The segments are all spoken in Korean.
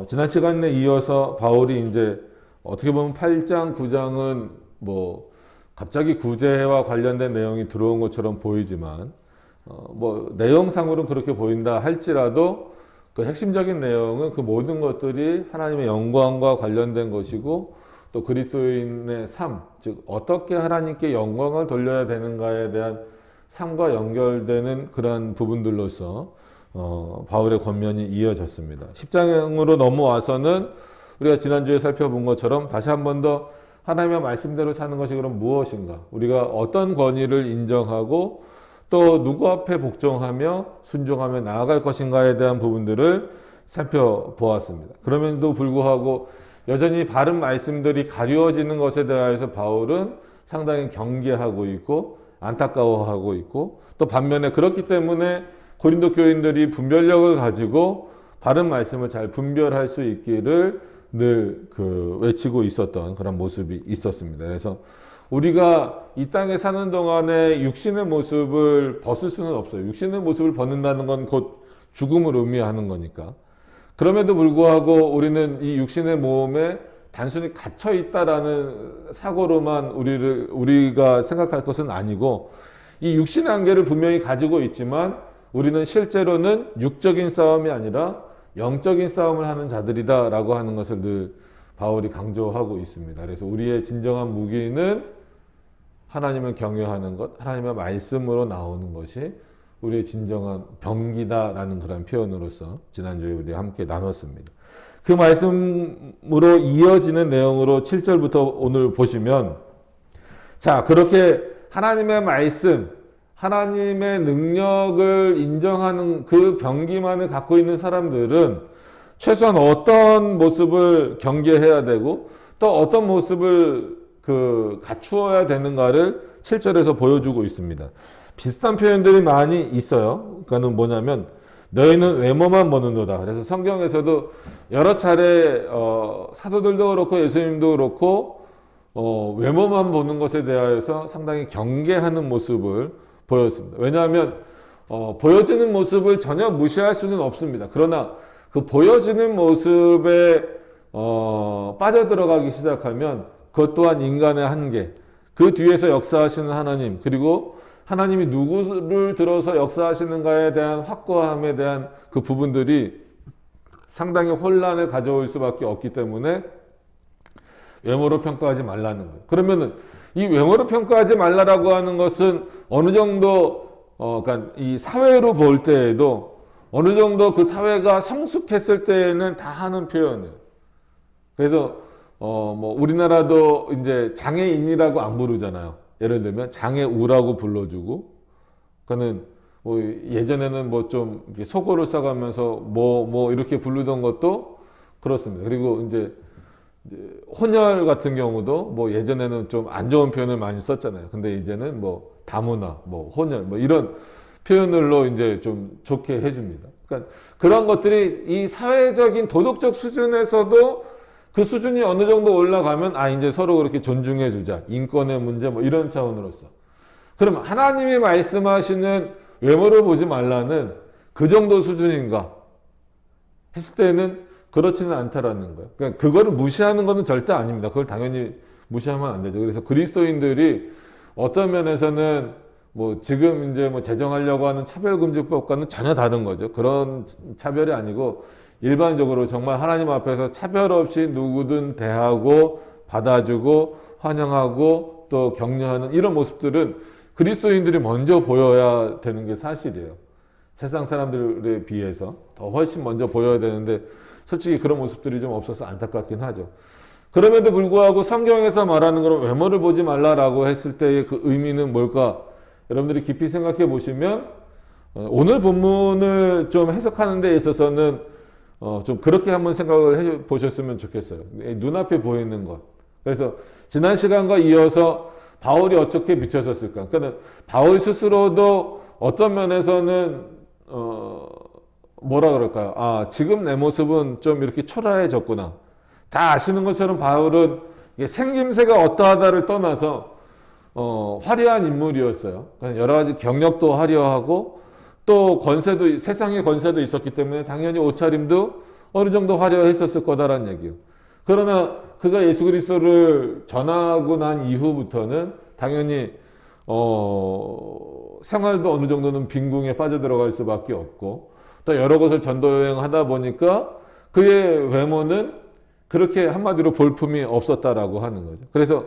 지난 시간에 이어서 바울이 이제 어떻게 보면 8장, 9장은 뭐 갑자기 구제와 관련된 내용이 들어온 것처럼 보이지만 뭐 내용상으로는 그렇게 보인다 할지라도 그 핵심적인 내용은 그 모든 것들이 하나님의 영광과 관련된 것이고 또 그리스도인의 삶, 즉 어떻게 하나님께 영광을 돌려야 되는가에 대한 삶과 연결되는 그러한 부분들로서 바울의 권면이 이어졌습니다. 10장으로 넘어와서는 우리가 지난주에 살펴본 것처럼 다시 한 번 더 하나님의 말씀대로 사는 것이 그럼 무엇인가? 우리가 어떤 권위를 인정하고 또 누구 앞에 복종하며 순종하며 나아갈 것인가에 대한 부분들을 살펴보았습니다. 그럼에도 불구하고 여전히 바른 말씀들이 가리워지는 것에 대해서 바울은 상당히 경계하고 있고 안타까워하고 있고 또 반면에 그렇기 때문에 고린도 교인들이 분별력을 가지고 바른 말씀을 잘 분별할 수 있기를 늘 외치고 있었던 그런 모습이 있었습니다. 그래서 우리가 이 땅에 사는 동안에 육신의 모습을 벗을 수는 없어요. 육신의 모습을 벗는다는 건 곧 죽음을 의미하는 거니까. 그럼에도 불구하고 우리는 이 육신의 몸에 단순히 갇혀 있다라는 사고로만 우리가 생각할 것은 아니고 이 육신의 한계를 분명히 가지고 있지만 우리는 실제로는 육적인 싸움이 아니라 영적인 싸움을 하는 자들이다라고 하는 것을 늘 바울이 강조하고 있습니다. 그래서 우리의 진정한 무기는 하나님을 경외하는 것, 하나님의 말씀으로 나오는 것이 우리의 진정한 병기다라는 그런 표현으로서 지난주에 우리가 함께 나눴습니다. 그 말씀으로 이어지는 내용으로 7절부터 오늘 보시면 자, 그렇게 하나님의 말씀, 하나님의 능력을 인정하는 그 병기만을 갖고 있는 사람들은 최소한 어떤 모습을 경계해야 되고 또 어떤 모습을 갖추어야 되는가를 7절에서 보여주고 있습니다. 비슷한 표현들이 많이 있어요. 그러니까는 뭐냐면 너희는 외모만 보는도다. 그래서 성경에서도 여러 차례 사도들도 그렇고 예수님도 그렇고 외모만 보는 것에 대하여서 상당히 경계하는 모습을 보였습니다. 왜냐하면 보여지는 모습을 전혀 무시할 수는 없습니다. 그러나 그 보여지는 모습에 빠져들어가기 시작하면 그것 또한 인간의 한계, 그 뒤에서 역사하시는 하나님, 그리고 하나님이 누구를 들어서 역사하시는가에 대한 확고함에 대한 그 부분들이 상당히 혼란을 가져올 수밖에 없기 때문에 외모로 평가하지 말라는 거예요. 그러면은 이 외모로 평가하지 말라라고 하는 것은 어느 정도 그러니까 이 사회로 볼 때에도 어느 정도 그 사회가 성숙했을 때에는 다 하는 표현이에요. 그래서 뭐 우리나라도 이제 장애인이라고 안 부르잖아요. 예를 들면 장애우라고 불러주고, 그러니까는 뭐 예전에는 뭐 좀 속어를 써가면서 뭐 이렇게 부르던 것도 그렇습니다. 그리고 이제 혼혈 같은 경우도 뭐 예전에는 좀 안 좋은 표현을 많이 썼잖아요. 근데 이제는 뭐 다문화, 뭐 혼혈, 뭐 이런 표현들로 이제 좀 좋게 해줍니다. 그러니까 그런 것들이 이 사회적인 도덕적 수준에서도 그 수준이 어느 정도 올라가면 이제 서로 그렇게 존중해주자. 인권의 문제 뭐 이런 차원으로서. 그럼 하나님이 말씀하시는 외모를 보지 말라는 그 정도 수준인가 했을 때는 그렇지는 않다라는 거예요. 그러니까 그거를 무시하는 것은 절대 아닙니다. 그걸 당연히 무시하면 안 되죠. 그래서 그리스도인들이 어떤 면에서는 뭐 지금 이제 뭐 제정하려고 하는 차별금지법과는 전혀 다른 거죠. 그런 차별이 아니고 일반적으로 정말 하나님 앞에서 차별 없이 누구든 대하고 받아주고 환영하고 또 격려하는 이런 모습들은 그리스도인들이 먼저 보여야 되는 게 사실이에요. 세상 사람들에 비해서 더 훨씬 먼저 보여야 되는데 솔직히 그런 모습들이 좀 없어서 안타깝긴 하죠. 그럼에도 불구하고 성경에서 말하는 그런 외모를 보지 말라라고 했을 때의 그 의미는 뭘까? 여러분들이 깊이 생각해 보시면 오늘 본문을 좀 해석하는 데 있어서는 좀 그렇게 한번 생각을 해 보셨으면 좋겠어요. 눈앞에 보이는 것. 그래서 지난 시간과 이어서 바울이 어떻게 비춰졌을까? 그러니까 바울 스스로도 어떤 면에서는 뭐라 그럴까요? 지금 내 모습은 좀 이렇게 초라해졌구나. 다 아시는 것처럼 바울은 생김새가 어떠하다를 떠나서 화려한 인물이었어요. 여러 가지 경력도 화려하고 또 권세도 세상의 권세도 있었기 때문에 당연히 옷차림도 어느 정도 화려했었을 거다라는 얘기예요. 그러나 그가 예수 그리스도를 전하고 난 이후부터는 당연히 생활도 어느 정도는 빈궁에 빠져들어갈 수밖에 없고, 또 여러 곳을 전도 여행하다 보니까 그의 외모는 그렇게 한마디로 볼품이 없었다라고 하는 거죠. 그래서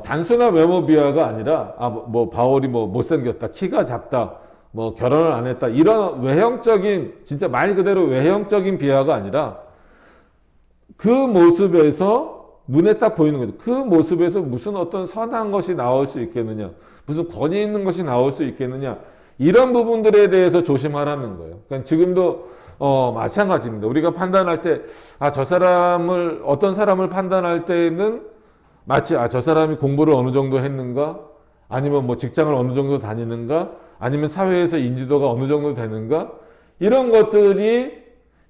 단순한 외모 비하가 아니라 뭐 바울이 뭐 못생겼다, 키가 작다, 뭐 결혼을 안 했다, 이런 외형적인, 진짜 말 그대로 외형적인 비하가 아니라 그 모습에서 눈에 딱 보이는 거죠. 그 모습에서 무슨 어떤 선한 것이 나올 수 있겠느냐, 무슨 권위 있는 것이 나올 수 있겠느냐, 이런 부분들에 대해서 조심하라는 거예요. 그러니까 지금도 마찬가지입니다. 우리가 판단할 때, 저 사람을, 어떤 사람을 판단할 때는 마치, 저 사람이 공부를 어느 정도 했는가? 아니면 뭐 직장을 어느 정도 다니는가? 아니면 사회에서 인지도가 어느 정도 되는가? 이런 것들이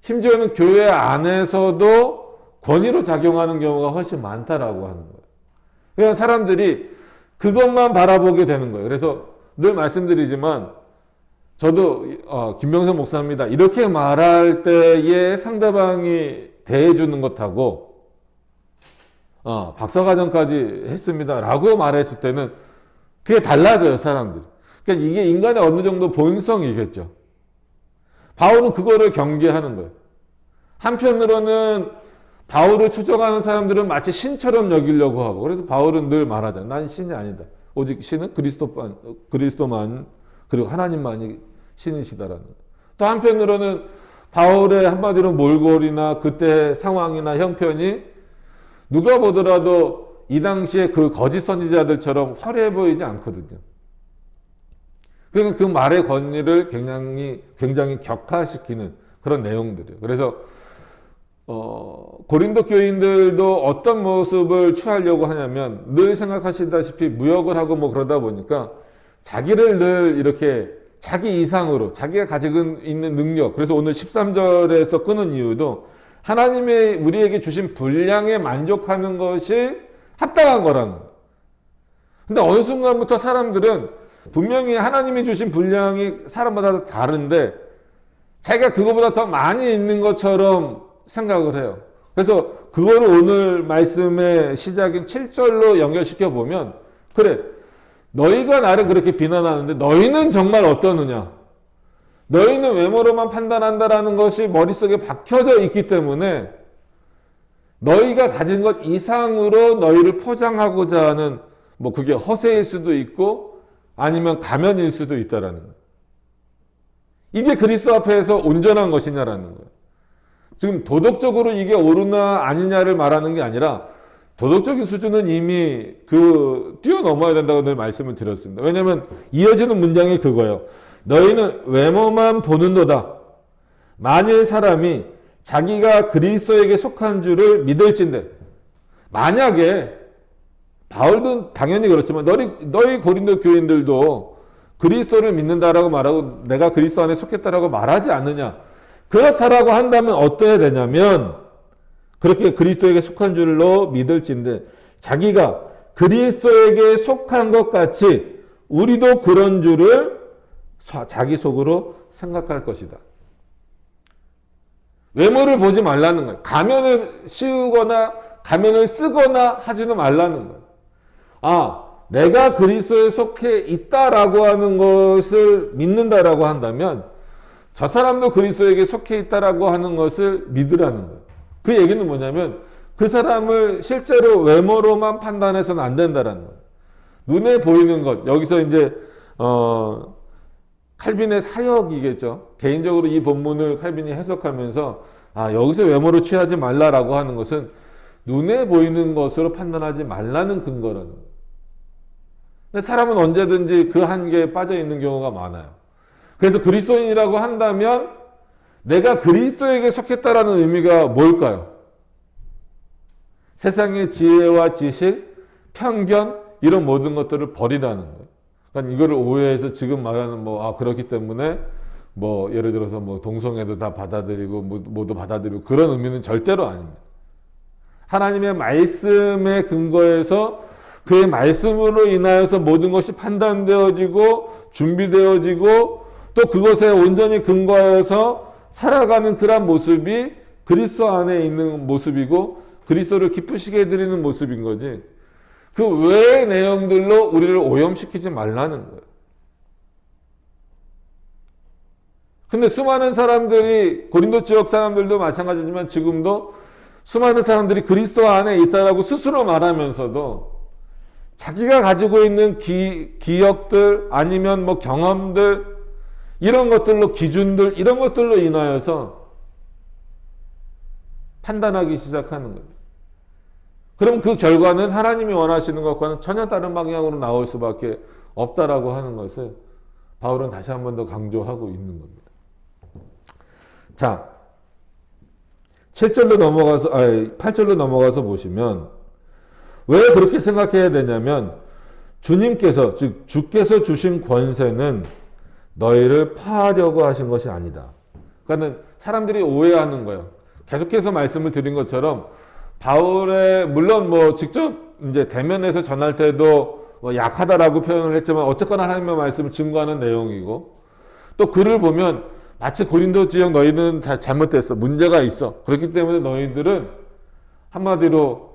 심지어는 교회 안에서도 권위로 작용하는 경우가 훨씬 많다라고 하는 거예요. 그러니까 사람들이 그것만 바라보게 되는 거예요. 그래서 늘 말씀드리지만, 저도 김병선 목사입니다, 이렇게 말할 때에 상대방이 대해주는 것하고 박사과정까지 했습니다 라고 말했을 때는 그게 달라져요, 사람들이. 그러니까 이게 인간의 어느 정도 본성이겠죠. 바울은 그거를 경계하는 거예요. 한편으로는 바울을 추종하는 사람들은 마치 신처럼 여기려고 하고, 그래서 바울은 늘 말하잖아요. 난 신이 아니다. 오직 신은 그리스도만 그리고 하나님만이 신이시다라는 거예요. 또 한편으로는 바울의 한마디로 몰골이나 그때 상황이나 형편이 누가 보더라도 이 당시에 그 거짓 선지자들처럼 화려해 보이지 않거든요. 그러니까 그 말의 권위를 굉장히 격화시키는 그런 내용들이에요. 그래서 고린도 교인들도 어떤 모습을 취하려고 하냐면, 늘 생각하시다시피 무역을 하고 뭐 그러다 보니까 자기를 늘 이렇게 자기 이상으로, 자기가 가지고 있는 능력, 그래서 오늘 13절에서 끊은 이유도 하나님의 우리에게 주신 분량에 만족하는 것이 합당한 거라는 거예요. 근데 어느 순간부터 사람들은 분명히 하나님이 주신 분량이 사람마다 다른데 자기가 그거보다 더 많이 있는 것처럼 생각을 해요. 그래서 그거를 오늘 말씀의 시작인 7절로 연결시켜 보면, 그래, 너희가 나를 그렇게 비난하는데 너희는 정말 어떠느냐? 너희는 외모로만 판단한다라는 것이 머릿속에 박혀져 있기 때문에 너희가 가진 것 이상으로 너희를 포장하고자 하는, 뭐 그게 허세일 수도 있고 아니면 가면일 수도 있다라는 거예요. 이게 그리스도 앞에서 온전한 것이냐라는 거예요. 지금 도덕적으로 이게 옳으나 아니냐를 말하는 게 아니라 도덕적인 수준은 이미 뛰어넘어야 된다고 늘 말씀을 드렸습니다. 왜냐하면 이어지는 문장이 그거예요. 너희는 외모만 보는도다. 만일 사람이 자기가 그리스도에게 속한 줄을 믿을진대. 만약에, 바울도 당연히 그렇지만 너희 고린도 교인들도 그리스도를 믿는다라고 말하고 내가 그리스도 안에 속했다라고 말하지 않느냐. 그렇다라고 한다면 어떠해야 되냐면, 그렇게 그리스도에게 속한 줄로 믿을진데 자기가 그리스도에게 속한 것 같이 우리도 그런 줄을 자기 속으로 생각할 것이다. 외모를 보지 말라는 거예요. 가면을 씌우거나 가면을 쓰거나 하지는 말라는 거예요. 내가 그리스도에 속해 있다라고 하는 것을 믿는다라고 한다면 저 사람도 그리스도에게 속해 있다라고 하는 것을 믿으라는 거예요. 그 얘기는 뭐냐면 그 사람을 실제로 외모로만 판단해서는 안 된다라는 거예요. 눈에 보이는 것, 여기서 이제 칼빈의 사역이겠죠. 개인적으로 이 본문을 칼빈이 해석하면서 여기서 외모로 취하지 말라라고 하는 것은 눈에 보이는 것으로 판단하지 말라는 근거라는 거예요. 근데 사람은 언제든지 그 한계에 빠져 있는 경우가 많아요. 그래서 그리스도인이라고 한다면 내가 그리스도에게 속했다라는 의미가 뭘까요? 세상의 지혜와 지식, 편견, 이런 모든 것들을 버리라는 거예요. 그러니까 이거를 오해해서 지금 말하는 그렇기 때문에 예를 들어서 동성애도 다 받아들이고 모두 받아들이고 그런 의미는 절대로 아닙니다. 하나님의 말씀에 근거해서 그의 말씀으로 인하여서 모든 것이 판단되어지고 준비되어지고 또 그것에 온전히 근거하여서 살아가는 그런 모습이 그리스도 안에 있는 모습이고 그리스도를 기쁘시게 해드리는 모습인 거지. 그 외의 내용들로 우리를 오염시키지 말라는 거예요. 근데 수많은 사람들이, 고린도 지역 사람들도 마찬가지지만 지금도 수많은 사람들이 그리스도 안에 있다라고 스스로 말하면서도 자기가 가지고 있는 기억들 아니면 뭐 경험들 이런 것들로, 기준들 이런 것들로 인하여서 판단하기 시작하는 거예요. 그럼 그 결과는 하나님이 원하시는 것과는 전혀 다른 방향으로 나올 수밖에 없다라고 하는 것을 바울은 다시 한 번 더 강조하고 있는 겁니다. 자, 8절로 넘어가서 보시면 왜 그렇게 생각해야 되냐면 주님께서, 즉 주께서 주신 권세는 너희를 파하려고 하신 것이 아니다. 그러니까 사람들이 오해하는 거예요. 계속해서 말씀을 드린 것처럼 바울의, 물론 뭐 직접 이제 대면에서 전할 때도 뭐 약하다라고 표현을 했지만 어쨌거나 하나님의 말씀을 증거하는 내용이고, 또 글을 보면 마치 고린도 지역 너희들은 다 잘못됐어, 문제가 있어, 그렇기 때문에 너희들은 한마디로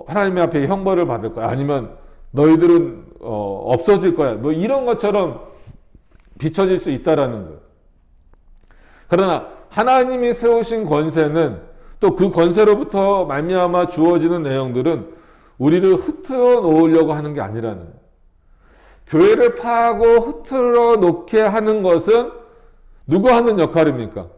하나님의 앞에 형벌을 받을 거야, 아니면 너희들은 없어질 거야, 뭐 이런 것처럼 비춰질 수 있다라는 거예요. 그러나 하나님이 세우신 권세는, 또 그 권세로부터 말미암아 주어지는 내용들은 우리를 흩어 놓으려고 하는 게 아니라는 거예요. 교회를 파하고 흩어 놓게 하는 것은 누구 하는 역할입니까?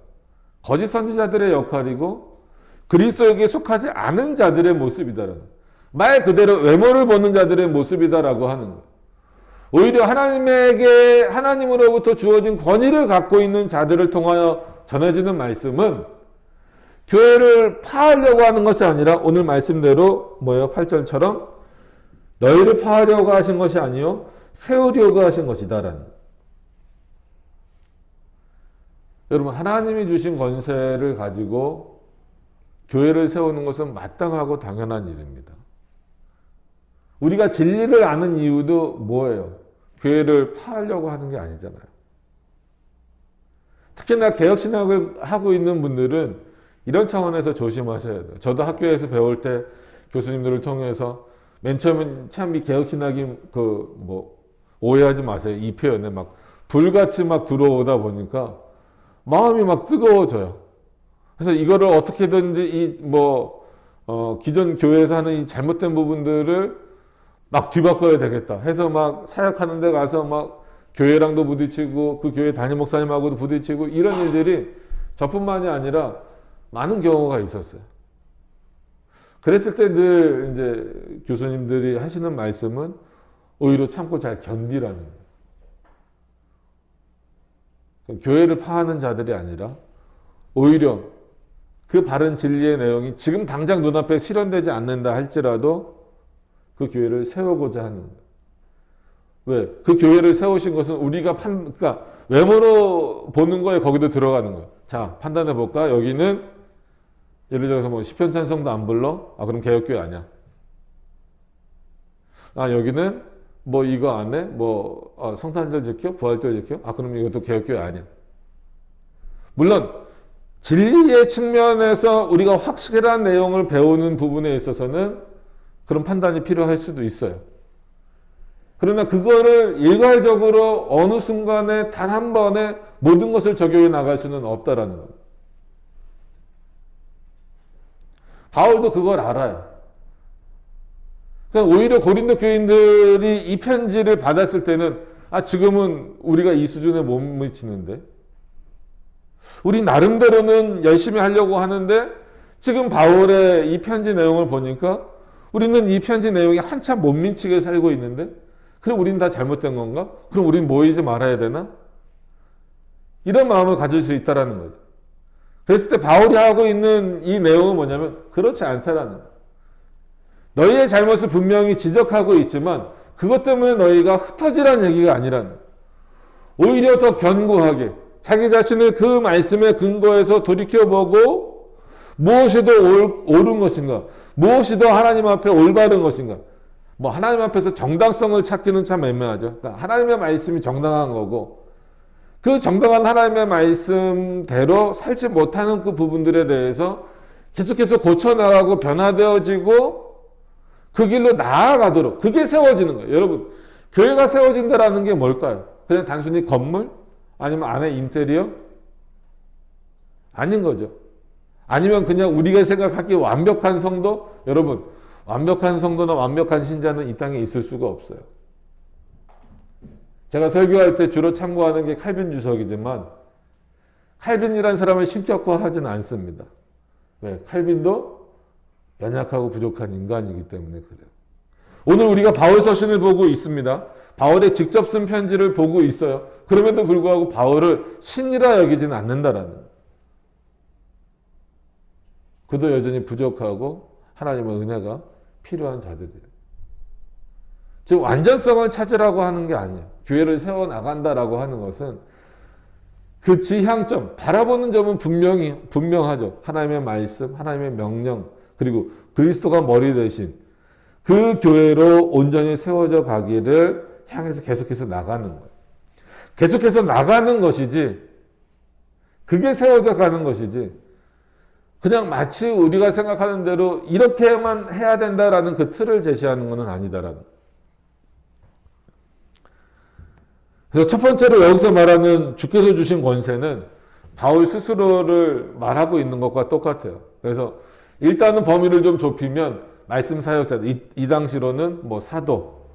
거짓 선지자들의 역할이고 그리스도에게 속하지 않은 자들의 모습이다라는 거예요. 말 그대로 외모를 보는 자들의 모습이다라고 하는 거예요. 오히려 하나님으로부터 주어진 권위를 갖고 있는 자들을 통하여 전해지는 말씀은 교회를 파하려고 하는 것이 아니라 오늘 말씀대로 뭐예요? 8절처럼 너희를 파하려고 하신 것이 아니요 세우려고 하신 것이다라는 거예요. 여러분, 하나님이 주신 권세를 가지고 교회를 세우는 것은 마땅하고 당연한 일입니다. 우리가 진리를 아는 이유도 뭐예요? 교회를 파하려고 하는 게 아니잖아요. 특히나 개혁신학을 하고 있는 분들은 이런 차원에서 조심하셔야 돼요. 저도 학교에서 배울 때 교수님들을 통해서 맨 처음엔 참 이 개혁신학이 오해하지 마세요. 이 표현에 막 불같이 막 들어오다 보니까 마음이 막 뜨거워져요. 그래서 이거를 어떻게든지 기존 교회에서 하는 이 잘못된 부분들을 막 뒤바꿔야 되겠다 해서 막 사역하는 데 가서 막 교회랑도 부딪히고 그 교회 담임 목사님하고도 부딪히고 이런 일들이 저뿐만이 아니라 많은 경우가 있었어요. 그랬을 때 늘 이제 교수님들이 하시는 말씀은 오히려 참고 잘 견디라는 거예요. 교회를 파하는 자들이 아니라 오히려 그 바른 진리의 내용이 지금 당장 눈앞에 실현되지 않는다 할지라도 그 교회를 세우고자 하는 거예요. 왜? 그 교회를 세우신 것은 우리가 그러니까 외모로 보는 거에 거기도 들어가는 거예요. 자, 판단해 볼까? 여기는 예를 들어서 뭐 시편 찬송도 안 불러? 아, 그럼 개혁교회 아니야. 아, 여기는 뭐 이거 안 해? 성탄절 지켜? 부활절 지켜? 아, 그럼 이것도 개혁교회 아니야. 물론 진리의 측면에서 우리가 확실한 내용을 배우는 부분에 있어서는 그런 판단이 필요할 수도 있어요. 그러나 그거를 일괄적으로 어느 순간에 단 한 번에 모든 것을 적용해 나갈 수는 없다라는 거예요. 바울도 그걸 알아요. 그러니까 오히려 고린도 교인들이 이 편지를 받았을 때는 지금은 우리가 이 수준에 못 미치는데 우리 나름대로는 열심히 하려고 하는데 지금 바울의 이 편지 내용을 보니까 우리는 이 편지 내용이 한참 못 미치게 살고 있는데 그럼 우리는 다 잘못된 건가? 그럼 우리는 모이지 말아야 되나? 이런 마음을 가질 수 있다는 거죠. 그랬을 때 바울이 하고 있는 이 내용은 뭐냐면 그렇지 않다라는 거예요. 너희의 잘못을 분명히 지적하고 있지만 그것 때문에 너희가 흩어지라는 얘기가 아니라는 거예요. 오히려 더 견고하게 자기 자신을 그 말씀의 근거에서 돌이켜보고 무엇이 더 옳은 것인가, 무엇이 더 하나님 앞에 올바른 것인가. 하나님 앞에서 정당성을 찾기는 참 애매하죠. 그러니까 하나님의 말씀이 정당한 거고 그 정당한 하나님의 말씀대로 살지 못하는 그 부분들에 대해서 계속해서 고쳐나가고 변화되어지고 그 길로 나아가도록 그게 세워지는 거예요. 여러분, 교회가 세워진다라는 게 뭘까요? 그냥 단순히 건물? 아니면 안에 인테리어? 아닌 거죠. 아니면 그냥 우리가 생각하기에 완벽한 성도? 여러분, 완벽한 성도나 완벽한 신자는 이 땅에 있을 수가 없어요. 제가 설교할 때 주로 참고하는 게 칼빈 주석이지만 칼빈이라는 사람을 신격화하지는 않습니다. 왜? 칼빈도 연약하고 부족한 인간이기 때문에 그래요. 오늘 우리가 바울 서신을 보고 있습니다. 바울의 직접 쓴 편지를 보고 있어요. 그럼에도 불구하고 바울을 신이라 여기지는 않는다라는 거예요. 그도 여전히 부족하고 하나님의 은혜가 필요한 자들이에요. 즉 완전성을 찾으라고 하는 게 아니에요. 교회를 세워나간다라고 하는 것은 그 지향점, 바라보는 점은 분명하죠. 하나님의 말씀, 하나님의 명령, 그리고 그리스도가 머리 대신 그 교회로 온전히 세워져 가기를 향해서 계속해서 나가는 거예요. 계속해서 나가는 것이지, 그게 세워져 가는 것이지, 그냥 마치 우리가 생각하는 대로 이렇게만 해야 된다라는 그 틀을 제시하는 것은 아니다라는 거예요. 그래서 첫 번째로 여기서 말하는 주께서 주신 권세는 바울 스스로를 말하고 있는 것과 똑같아요. 그래서 일단은 범위를 좀 좁히면 말씀 사역자들, 이 당시로는 뭐 사도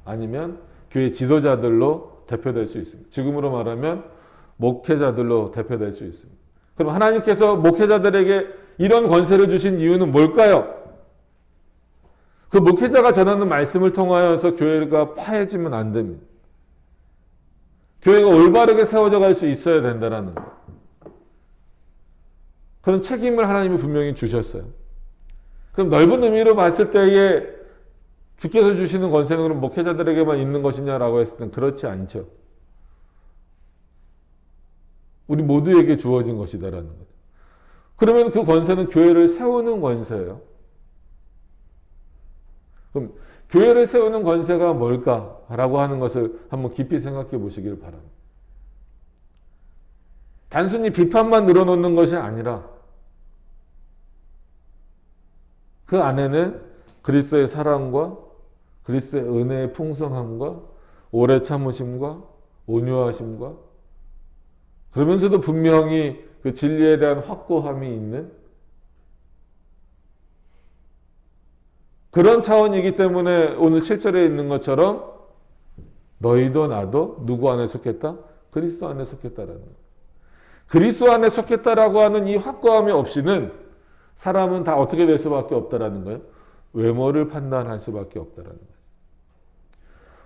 아니면 교회 지도자들로 대표될 수 있습니다. 지금으로 말하면 목회자들로 대표될 수 있습니다. 그럼 하나님께서 목회자들에게 이런 권세를 주신 이유는 뭘까요? 그 목회자가 전하는 말씀을 통하여서 교회가 파해지면 안 됩니다. 교회가 올바르게 세워져 갈 수 있어야 된다는 거예요. 그런 책임을 하나님이 분명히 주셨어요. 그럼 넓은 의미로 봤을 때에 주께서 주시는 권세는 그럼 목회자들에게만 있는 것이냐라고 했을 땐 그렇지 않죠. 우리 모두에게 주어진 것이다라는 거죠. 그러면 그 권세는 교회를 세우는 권세예요. 그럼 교회를 세우는 권세가 뭘까라고 하는 것을 한번 깊이 생각해 보시길 바랍니다. 단순히 비판만 늘어놓는 것이 아니라 그 안에는 그리스도의 사랑과 그리스도의 은혜의 풍성함과 오래 참으심과 온유하심과 그러면서도 분명히 그 진리에 대한 확고함이 있는 그런 차원이기 때문에 오늘 7절에 있는 것처럼 너희도 나도 누구 안에 속했다? 그리스도 안에 속했다라는 거예요. 그리스도 안에 속했다라고 하는 이 확고함이 없이는 사람은 다 어떻게 될 수밖에 없다라는 거예요. 외모를 판단할 수밖에 없다라는 거예요.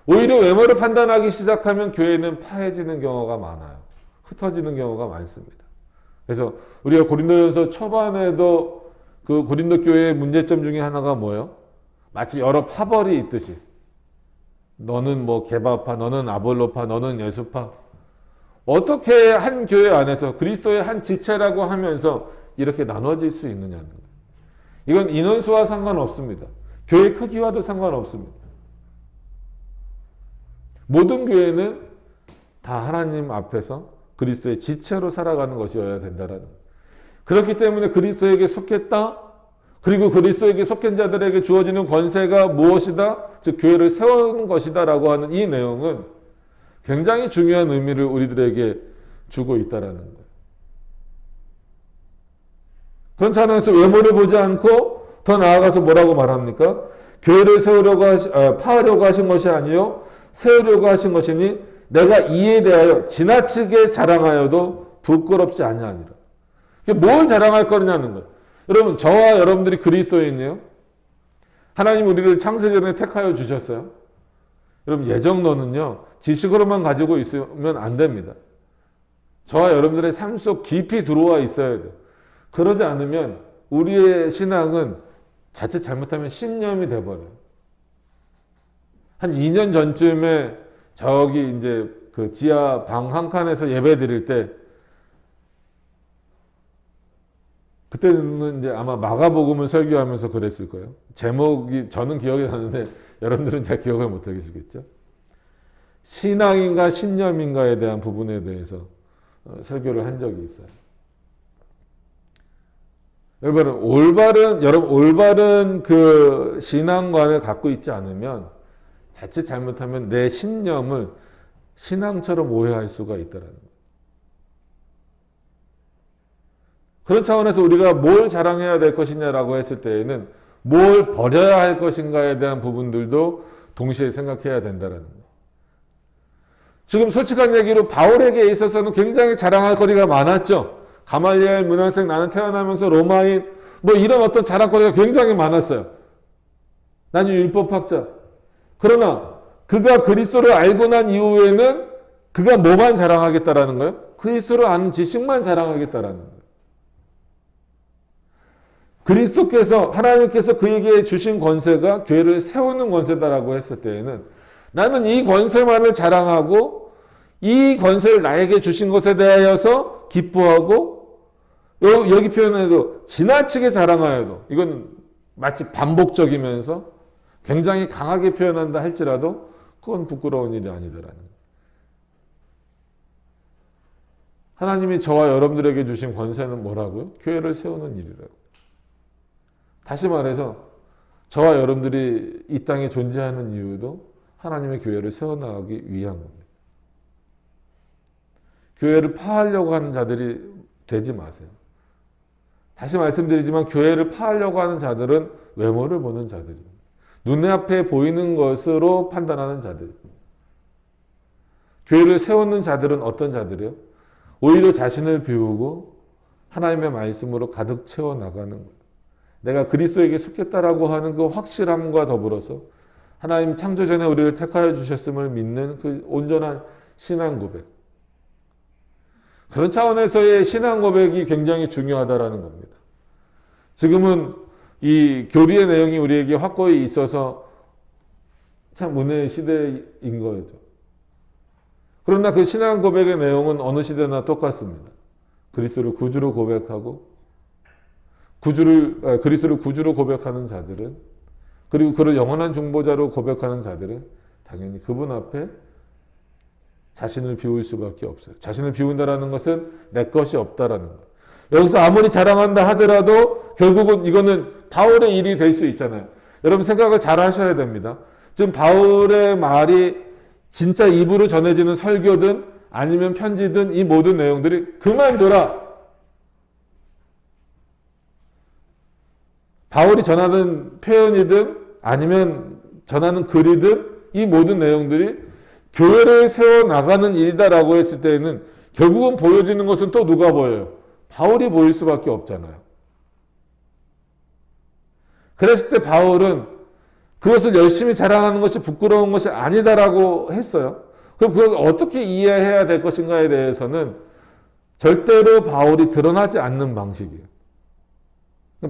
오히려 외모를 판단하기 시작하면 교회는 파해지는 경우가 많아요. 흩어지는 경우가 많습니다. 그래서 우리가 고린도전서 초반에도 그 고린도 교회의 문제점 중에 하나가 뭐예요? 마치 여러 파벌이 있듯이 너는 뭐 게바파, 너는 아볼로파, 너는 예수파 어떻게 한 교회 안에서 그리스도의 한 지체라고 하면서 이렇게 나눠질 수 있느냐는 거예요. 이건 인원수와 상관없습니다. 교회 크기와도 상관없습니다. 모든 교회는 다 하나님 앞에서 그리스도의 지체로 살아가는 것이어야 된다는 거예요. 그렇기 때문에 그리스도에게 속했다. 그리고 그리스도에게 속한 자들에게 주어지는 권세가 무엇이다? 즉 교회를 세우는 것이다 라고 하는 이 내용은 굉장히 중요한 의미를 우리들에게 주고 있다는 거예요. 그런 차원에서 외모를 보지 않고 더 나아가서 뭐라고 말합니까? 교회를 파하려고 하신 것이 아니요 세우려고 하신 것이니 내가 이에 대하여 지나치게 자랑하여도 부끄럽지 아니하니라. 뭘 자랑할 거냐는 거예요. 여러분, 저와 여러분들이 그리스도인이에요. 하나님 우리를 창세전에 택하여 주셨어요. 여러분, 예정론은요, 지식으로만 가지고 있으면 안 됩니다. 저와 여러분들의 삶 속 깊이 들어와 있어야 돼요. 그러지 않으면 우리의 신앙은 자칫 잘못하면 신념이 돼버려요. 한 2년 전쯤에 저기 이제 그 지하 방 한 칸에서 예배 드릴 때 그때는 이제 아마 마가복음을 설교하면서 그랬을 거예요. 제목이 저는 기억이 나는데 여러분들은 잘 기억을 못 하시겠죠. 신앙인가 신념인가에 대한 부분에 대해서 설교를 한 적이 있어요. 여러분 올바른 그 신앙관을 갖고 있지 않으면 자칫 잘못하면 내 신념을 신앙처럼 오해할 수가 있다라는 거예요. 그런 차원에서 우리가 뭘 자랑해야 될 것이냐라고 했을 때에는 뭘 버려야 할 것인가에 대한 부분들도 동시에 생각해야 된다는 거예요. 지금 솔직한 얘기로 바울에게 있어서는 굉장히 자랑할 거리가 많았죠. 가말리엘 문화생, 나는 태어나면서 로마인, 뭐 이런 어떤 자랑거리가 굉장히 많았어요. 나는 율법학자. 그러나 그가 그리스도를 알고 난 이후에는 그가 뭐만 자랑하겠다라는 거예요? 그리스도를 아는 지식만 자랑하겠다라는 거예요. 그리스도께서, 하나님께서 그에게 주신 권세가 교회를 세우는 권세다라고 했을 때에는 나는 이 권세만을 자랑하고 이 권세를 나에게 주신 것에 대하여서 기뻐하고, 여기 표현해도 지나치게 자랑하여도, 이건 마치 반복적이면서 굉장히 강하게 표현한다 할지라도 그건 부끄러운 일이 아니더라는 거예요. 하나님이 저와 여러분들에게 주신 권세는 뭐라고요? 교회를 세우는 일이라고. 다시 말해서 저와 여러분들이 이 땅에 존재하는 이유도 하나님의 교회를 세워나가기 위한 겁니다. 교회를 파하려고 하는 자들이 되지 마세요. 다시 말씀드리지만 교회를 파하려고 하는 자들은 외모를 보는 자들입니다. 눈에 앞에 보이는 것으로 판단하는 자들. 교회를 세우는 자들은 어떤 자들이요? 오히려 자신을 비우고 하나님의 말씀으로 가득 채워나가는 거예요. 내가 그리스도에게 속했다라고 하는 그 확실함과 더불어서 하나님 창조 전에 우리를 택하여 주셨음을 믿는 그 온전한 신앙 고백. 그런 차원에서의 신앙 고백이 굉장히 중요하다라는 겁니다. 지금은 이 교리의 내용이 우리에게 확고히 있어서 참 은혜의 시대인 거죠. 그러나 그 신앙 고백의 내용은 어느 시대나 똑같습니다. 그리스도를 구주로 고백하고 그리스도를 구주로 고백하는 자들은, 그리고 그를 영원한 중보자로 고백하는 자들은 당연히 그분 앞에 자신을 비울 수밖에 없어요. 자신을 비운다라는 것은 내 것이 없다라는 거예요. 여기서 아무리 자랑한다 하더라도 결국은 이거는 바울의 일이 될 수 있잖아요. 여러분 생각을 잘 하셔야 됩니다. 지금 바울의 말이 진짜 입으로 전해지는 설교든 아니면 편지든 이 모든 내용들이 그만둬라. 바울이 전하는 표현이든 아니면 전하는 글이든 이 모든 내용들이 교회를 세워나가는 일이다라고 했을 때에는 결국은 보여지는 것은 또 누가 보여요? 바울이 보일 수밖에 없잖아요. 그랬을 때 바울은 그것을 열심히 자랑하는 것이 부끄러운 것이 아니다라고 했어요. 그럼 그걸 어떻게 이해해야 될 것인가에 대해서는 절대로 바울이 드러나지 않는 방식이에요.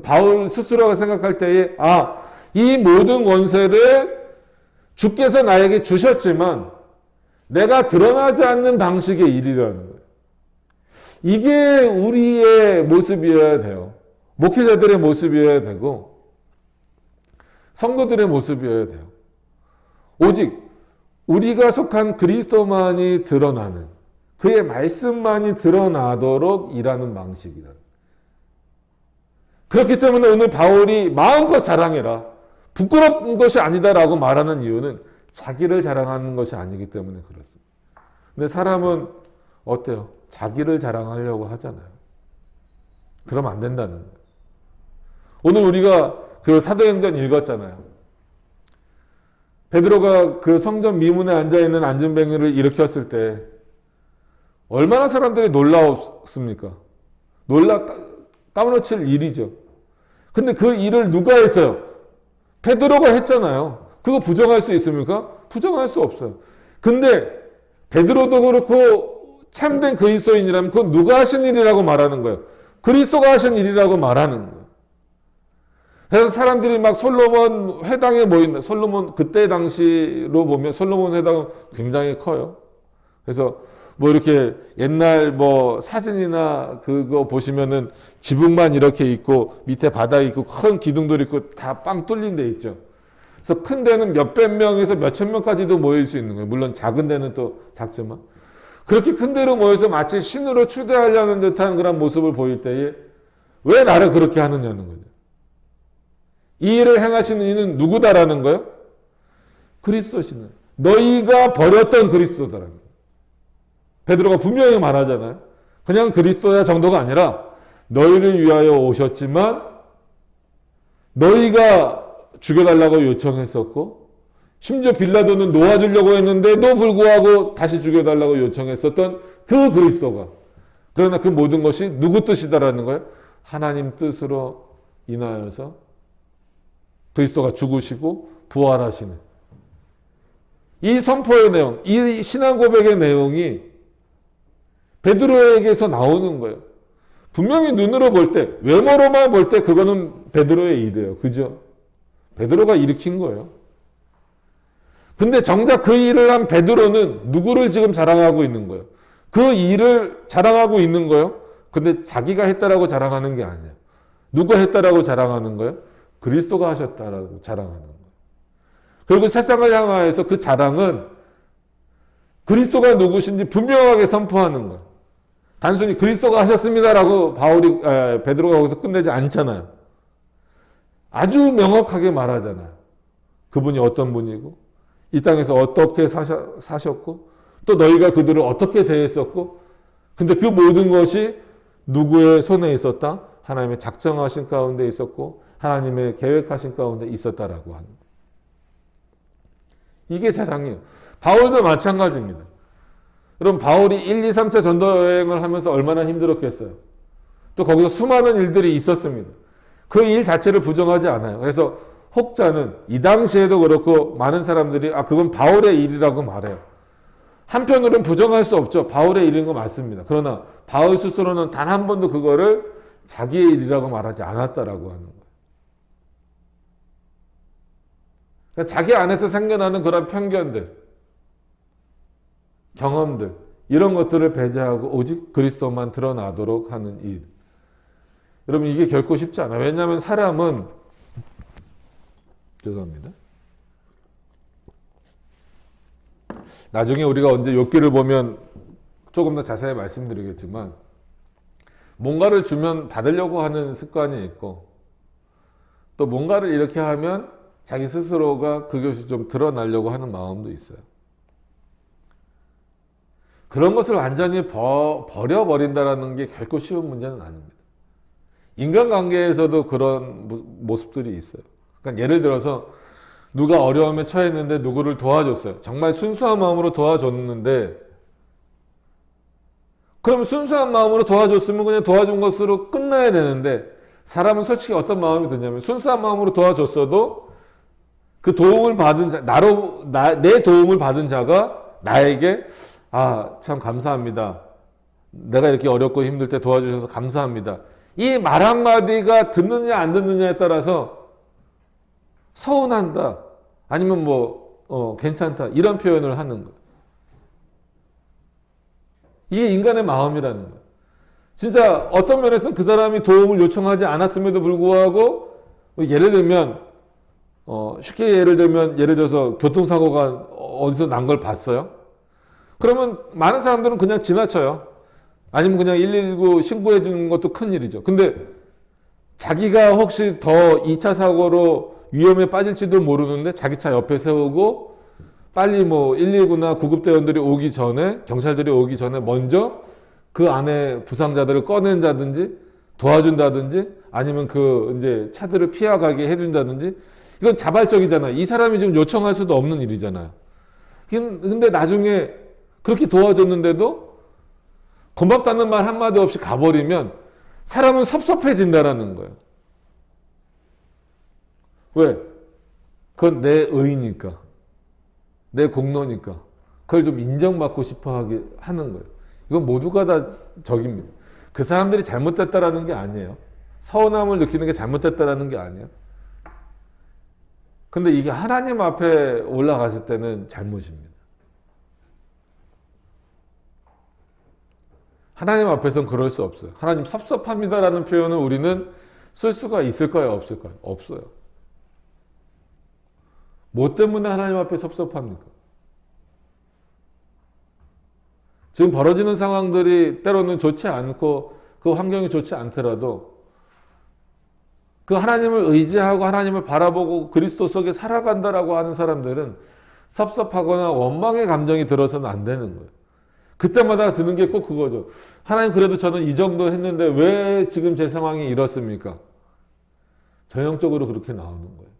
바울 스스로가 생각할 때에 이 모든 권세를 주께서 나에게 주셨지만 내가 드러나지 않는 방식의 일이라는 거예요. 이게 우리의 모습이어야 돼요. 목회자들의 모습이어야 되고 성도들의 모습이어야 돼요. 오직 우리가 속한 그리스도만이 드러나는, 그의 말씀만이 드러나도록 일하는 방식이다. 그렇기 때문에 오늘 바울이 마음껏 자랑해라, 부끄러운 것이 아니다라고 말하는 이유는 자기를 자랑하는 것이 아니기 때문에 그렇습니다. 근데 사람은 어때요? 자기를 자랑하려고 하잖아요. 그러면 안 된다는 거예요. 오늘 우리가 그 사도행전 읽었잖아요. 베드로가 그 성전 미문에 앉아있는 안진뱅이를 일으켰을 때 얼마나 사람들이 놀라웠습니까? 까무러칠 일이죠. 근데 그 일을 누가 했어요? 베드로가 했잖아요. 그거 부정할 수 있습니까? 부정할 수 없어요. 근데 베드로도 그렇고 참된 그리스도인이라면 그건 누가 하신 일이라고 말하는 거예요. 그리스도가 하신 일이라고 말하는 거예요. 그래서 사람들이 막 솔로몬 회당에 모인다. 솔로몬 그때 당시로 보면 솔로몬 회당은 굉장히 커요. 그래서 뭐 이렇게 옛날 뭐 사진이나 그거 보시면은 지붕만 이렇게 있고 밑에 바닥 있고 큰 기둥들 있고 다 빵 뚫린 데 있죠. 그래서 큰 데는 몇백 명에서 몇천 명까지도 모일 수 있는 거예요. 물론 작은 데는 또 작지만. 그렇게 큰 데로 모여서 마치 신으로 추대하려는 듯한 그런 모습을 보일 때에 왜 나를 그렇게 하느냐는 거죠. 이 일을 행하시는 이는 누구다라는 거예요? 그리스도시는. 너희가 버렸던 그리스도다라는 거예요. 베드로가 분명히 말하잖아요. 그냥 그리스도야 정도가 아니라 너희를 위하여 오셨지만 너희가 죽여달라고 요청했었고 심지어 빌라도는 놓아주려고 했는데도 불구하고 다시 죽여달라고 요청했었던 그 그리스도가, 그러나 그 모든 것이 누구 뜻이다라는 거예요? 하나님 뜻으로 인하여서 그리스도가 죽으시고 부활하시는 이 선포의 내용, 이 신앙 고백의 내용이 베드로에게서 나오는 거예요. 분명히 눈으로 볼 때, 외모로만 볼 때 그거는 베드로의 일이에요. 그죠? 베드로가 일으킨 거예요. 근데 정작 그 일을 한 베드로는 누구를 지금 자랑하고 있는 거예요? 그 일을 자랑하고 있는 거예요? 근데 자기가 했다라고 자랑하는 게 아니에요. 누가 했다라고 자랑하는 거예요? 그리스도가 하셨다라고 자랑하는 거예요. 그리고 세상을 향하여서 그 자랑은 그리스도가 누구신지 분명하게 선포하는 거예요. 단순히 그리스도가 하셨습니다라고 베드로가 거기서 끝내지 않잖아요. 아주 명확하게 말하잖아요. 그분이 어떤 분이고 이 땅에서 어떻게 사셨고 또 너희가 그들을 어떻게 대했었고, 근데 그 모든 것이 누구의 손에 있었다? 하나님의 작정하신 가운데 있었고 하나님의 계획하신 가운데 있었다라고 하는 거예요. 이게 자랑이에요. 바울도 마찬가지입니다. 그럼 바울이 1, 2, 3차 전도 여행을 하면서 얼마나 힘들었겠어요. 또 거기서 수많은 일들이 있었습니다. 그 일 자체를 부정하지 않아요. 그래서 혹자는 이 당시에도 그렇고 많은 사람들이 그건 바울의 일이라고 말해요. 한편으로는 부정할 수 없죠. 바울의 일인 거 맞습니다. 그러나 바울 스스로는 단 한 번도 그거를 자기의 일이라고 말하지 않았다라고 하는 거예요. 그러니까 자기 안에서 생겨나는 그런 편견들, 경험들, 이런 것들을 배제하고 오직 그리스도만 드러나도록 하는 일. 여러분, 이게 결코 쉽지 않아요. 왜냐하면 사람은, 죄송합니다. 나중에 우리가 언제 욥기를 보면 조금 더 자세히 말씀드리겠지만, 뭔가를 주면 받으려고 하는 습관이 있고, 또 뭔가를 이렇게 하면 자기 스스로가 그것이 좀 드러나려고 하는 마음도 있어요. 그런 것을 완전히 버려버린다는 게 결코 쉬운 문제는 아닙니다. 인간관계에서도 그런 모습들이 있어요. 그러니까 예를 들어서 누가 어려움에 처했는데 누구를 도와줬어요. 정말 순수한 마음으로 도와줬는데, 그럼 순수한 마음으로 도와줬으면 그냥 도와준 것으로 끝나야 되는데, 사람은 솔직히 어떤 마음이 드냐면 순수한 마음으로 도와줬어도 그 도움을 받은 자, 내 도움을 받은 자가 나에게 참 감사합니다. 내가 이렇게 어렵고 힘들 때 도와주셔서 감사합니다. 이 말 한마디가 듣느냐 안 듣느냐에 따라서 서운한다, 아니면 괜찮다, 이런 표현을 하는 거예요. 이게 인간의 마음이라는 거예요. 진짜 어떤 면에서 그 사람이 도움을 요청하지 않았음에도 불구하고, 예를 들면 쉽게 예를 들어서 교통사고가 어디서 난 걸 봤어요? 그러면 많은 사람들은 그냥 지나쳐요. 아니면 그냥 119 신고해 주는 것도 큰일이죠. 근데 자기가 혹시 더 2차 사고로 위험에 빠질지도 모르는데 자기 차 옆에 세우고 빨리 119나 구급대원들이 오기 전에, 경찰들이 오기 전에 먼저 그 안에 부상자들을 꺼낸다든지 도와준다든지, 아니면 이제 차들을 피해가게 해준다든지, 이건 자발적이잖아요. 이 사람이 지금 요청할 수도 없는 일이잖아요. 근데 나중에 그렇게 도와줬는데도 고맙다는 말 한마디 없이 가버리면 사람은 섭섭해진다라는 거예요. 왜? 그건 내 의니까, 내 공로니까 그걸 좀 인정받고 싶어 하는 거예요. 이건 모두가 다 적입니다. 그 사람들이 잘못됐다라는 게 아니에요. 서운함을 느끼는 게 잘못됐다라는 게 아니에요. 근데 이게 하나님 앞에 올라갔을 때는 잘못입니다. 하나님 앞에서는 그럴 수 없어요. 하나님 섭섭합니다라는 표현을 우리는 쓸 수가 있을까요? 없을까요? 없어요. 뭐 때문에 하나님 앞에 섭섭합니까? 지금 벌어지는 상황들이 때로는 좋지 않고 그 환경이 좋지 않더라도 그 하나님을 의지하고 하나님을 바라보고 그리스도 속에 살아간다라고 하는 사람들은 섭섭하거나 원망의 감정이 들어서는 안 되는 거예요. 그때마다 드는 게 꼭 그거죠. 하나님, 그래도 저는 이 정도 했는데 왜 지금 제 상황이 이렇습니까? 전형적으로 그렇게 나오는 거예요.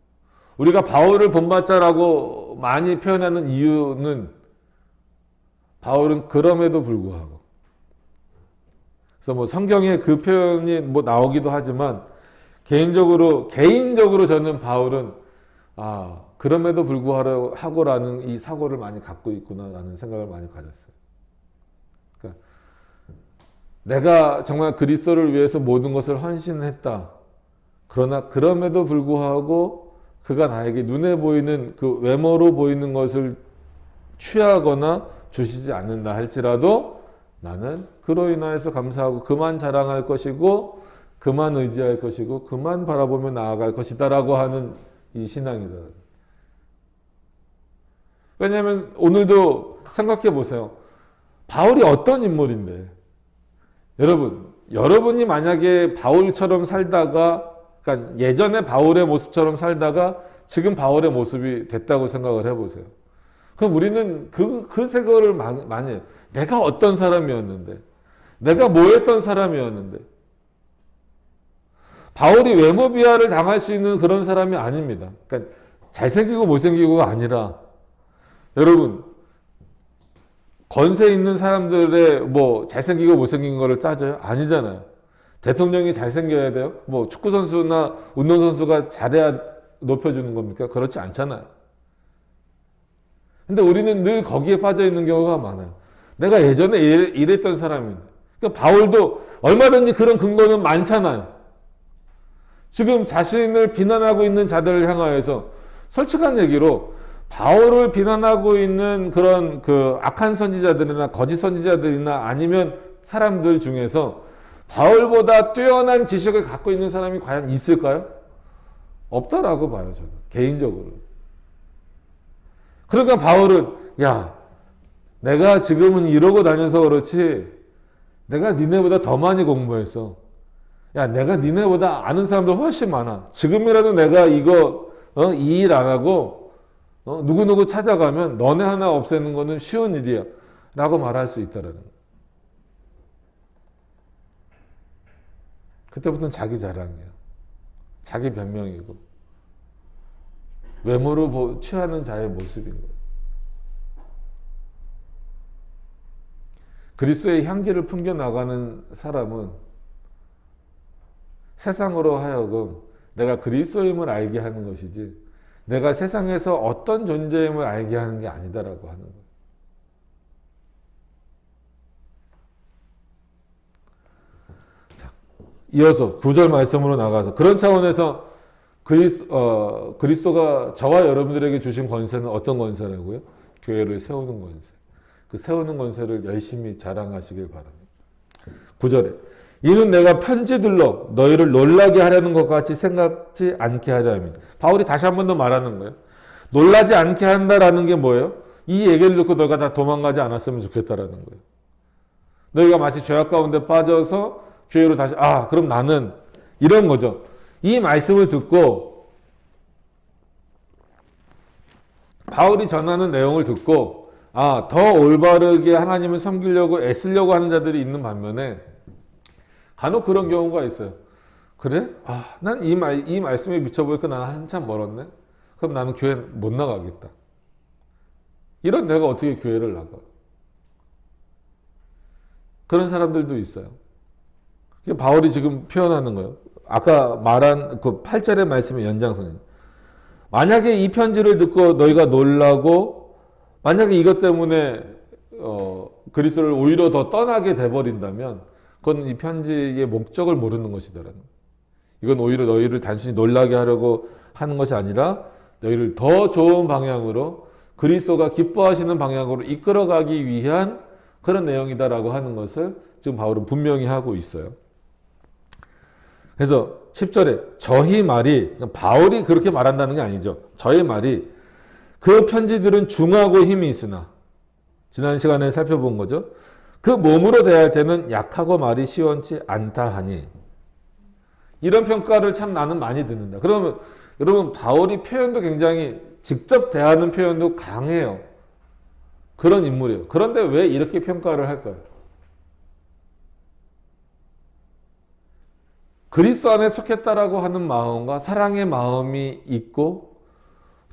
우리가 바울을 본받자라고 많이 표현하는 이유는 바울은 그럼에도 불구하고, 그래서 뭐 성경에 그 표현이 뭐 나오기도 하지만 개인적으로 저는 바울은 그럼에도 불구하고라는 이 사고를 많이 갖고 있구나라는 생각을 많이 가졌어요. 그러니까 내가 정말 그리스도를 위해서 모든 것을 헌신했다. 그러나 그럼에도 불구하고 그가 나에게 눈에 보이는 그 외모로 보이는 것을 취하거나 주시지 않는다 할지라도 나는 그로 인하여서 감사하고 그만 자랑할 것이고 그만 의지할 것이고 그만 바라보며 나아갈 것이다라고 하는 이 신앙이다. 왜냐하면 오늘도 생각해 보세요. 바울이 어떤 인물인데, 여러분이 만약에 바울처럼 살다가, 그러니까 예전에 바울의 모습처럼 살다가 지금 바울의 모습이 됐다고 생각을 해보세요. 그럼 우리는 그 생각을 많이 해요. 내가 어떤 사람이었는데, 내가 뭐 했던 사람이었는데. 바울이 외모 비하를 당할 수 있는 그런 사람이 아닙니다. 그러니까 잘생기고 못생기고가 아니라, 여러분, 권세 있는 사람들의 뭐 잘생기고 못생긴 거를 따져요? 아니잖아요. 대통령이 잘생겨야 돼요? 뭐 축구선수나 운동선수가 잘해야 높여주는 겁니까? 그렇지 않잖아요. 근데 우리는 늘 거기에 빠져 있는 경우가 많아요. 내가 예전에 이랬던 사람인데. 그러니까 바울도 얼마든지 그런 근거는 많잖아요. 지금 자신을 비난하고 있는 자들을 향하여서 솔직한 얘기로 바울을 비난하고 있는 그런 그 악한 선지자들이나 거짓 선지자들이나 아니면 사람들 중에서 바울보다 뛰어난 지식을 갖고 있는 사람이 과연 있을까요? 없다라고 봐요, 저는. 개인적으로. 그러니까 바울은, 야, 내가 지금은 이러고 다녀서 그렇지, 내가 니네보다 더 많이 공부했어. 야, 내가 니네보다 아는 사람들 훨씬 많아. 지금이라도 내가 이거, 이 일 안 하고, 누구누구 찾아가면 너네 하나 없애는 거는 쉬운 일이야. 라고 말할 수 있다라는 거예요. 그때부터는 자기 자랑이에요. 자기 변명이고. 외모로 취하는 자의 모습인 거예요. 그리스도의 향기를 풍겨나가는 사람은 세상으로 하여금 내가 그리스도임을 알게 하는 것이지 내가 세상에서 어떤 존재임을 알게 하는 게 아니다라고 하는 거예요. 자, 이어서 9절 말씀으로 나가서 그런 차원에서 그리스도가 저와 여러분들에게 주신 권세는 어떤 권세라고요? 교회를 세우는 권세. 그 세우는 권세를 열심히 자랑하시길 바랍니다. 9절에 이는 내가 편지들로 너희를 놀라게 하려는 것 같이 생각지 않게 하려 합니다. 바울이 다시 한 번 더 말하는 거예요. 놀라지 않게 한다라는 게 뭐예요? 이 얘기를 듣고 너희가 다 도망가지 않았으면 좋겠다라는 거예요. 너희가 마치 죄악 가운데 빠져서 교회로 다시 그럼 나는 이런 거죠. 이 말씀을 듣고 바울이 전하는 내용을 듣고 더 올바르게 하나님을 섬기려고 애쓰려고 하는 자들이 있는 반면에 간혹 그런 경우가 있어요. 그래? 난 이 말씀에 미쳐보니까 나는 한참 멀었네? 그럼 나는 교회 못 나가겠다. 이런 내가 어떻게 교회를 나가? 그런 사람들도 있어요. 바울이 지금 표현하는 거예요. 아까 말한 그 8절의 말씀의 연장선입니다. 만약에 이 편지를 듣고 너희가 놀라고 만약에 이것 때문에 그리스도를 오히려 더 떠나게 돼버린다면 그건 이 편지의 목적을 모르는 것이더라는 거예요. 이건 오히려 너희를 단순히 놀라게 하려고 하는 것이 아니라 너희를 더 좋은 방향으로 그리스도가 기뻐하시는 방향으로 이끌어가기 위한 그런 내용이다라고 하는 것을 지금 바울은 분명히 하고 있어요. 그래서 10절에 저희 말이 바울이 그렇게 말한다는 게 아니죠. 저희 말이 그 편지들은 중하고 힘이 있으나 지난 시간에 살펴본 거죠. 그 몸으로 대할 때는 약하고 말이 시원치 않다 하니. 이런 평가를 참 나는 많이 듣는다. 그러면 여러분 바울이 표현도 굉장히 직접 대하는 표현도 강해요. 그런 인물이에요. 그런데 왜 이렇게 평가를 할까요? 그리스도 안에 속했다라고 하는 마음과 사랑의 마음이 있고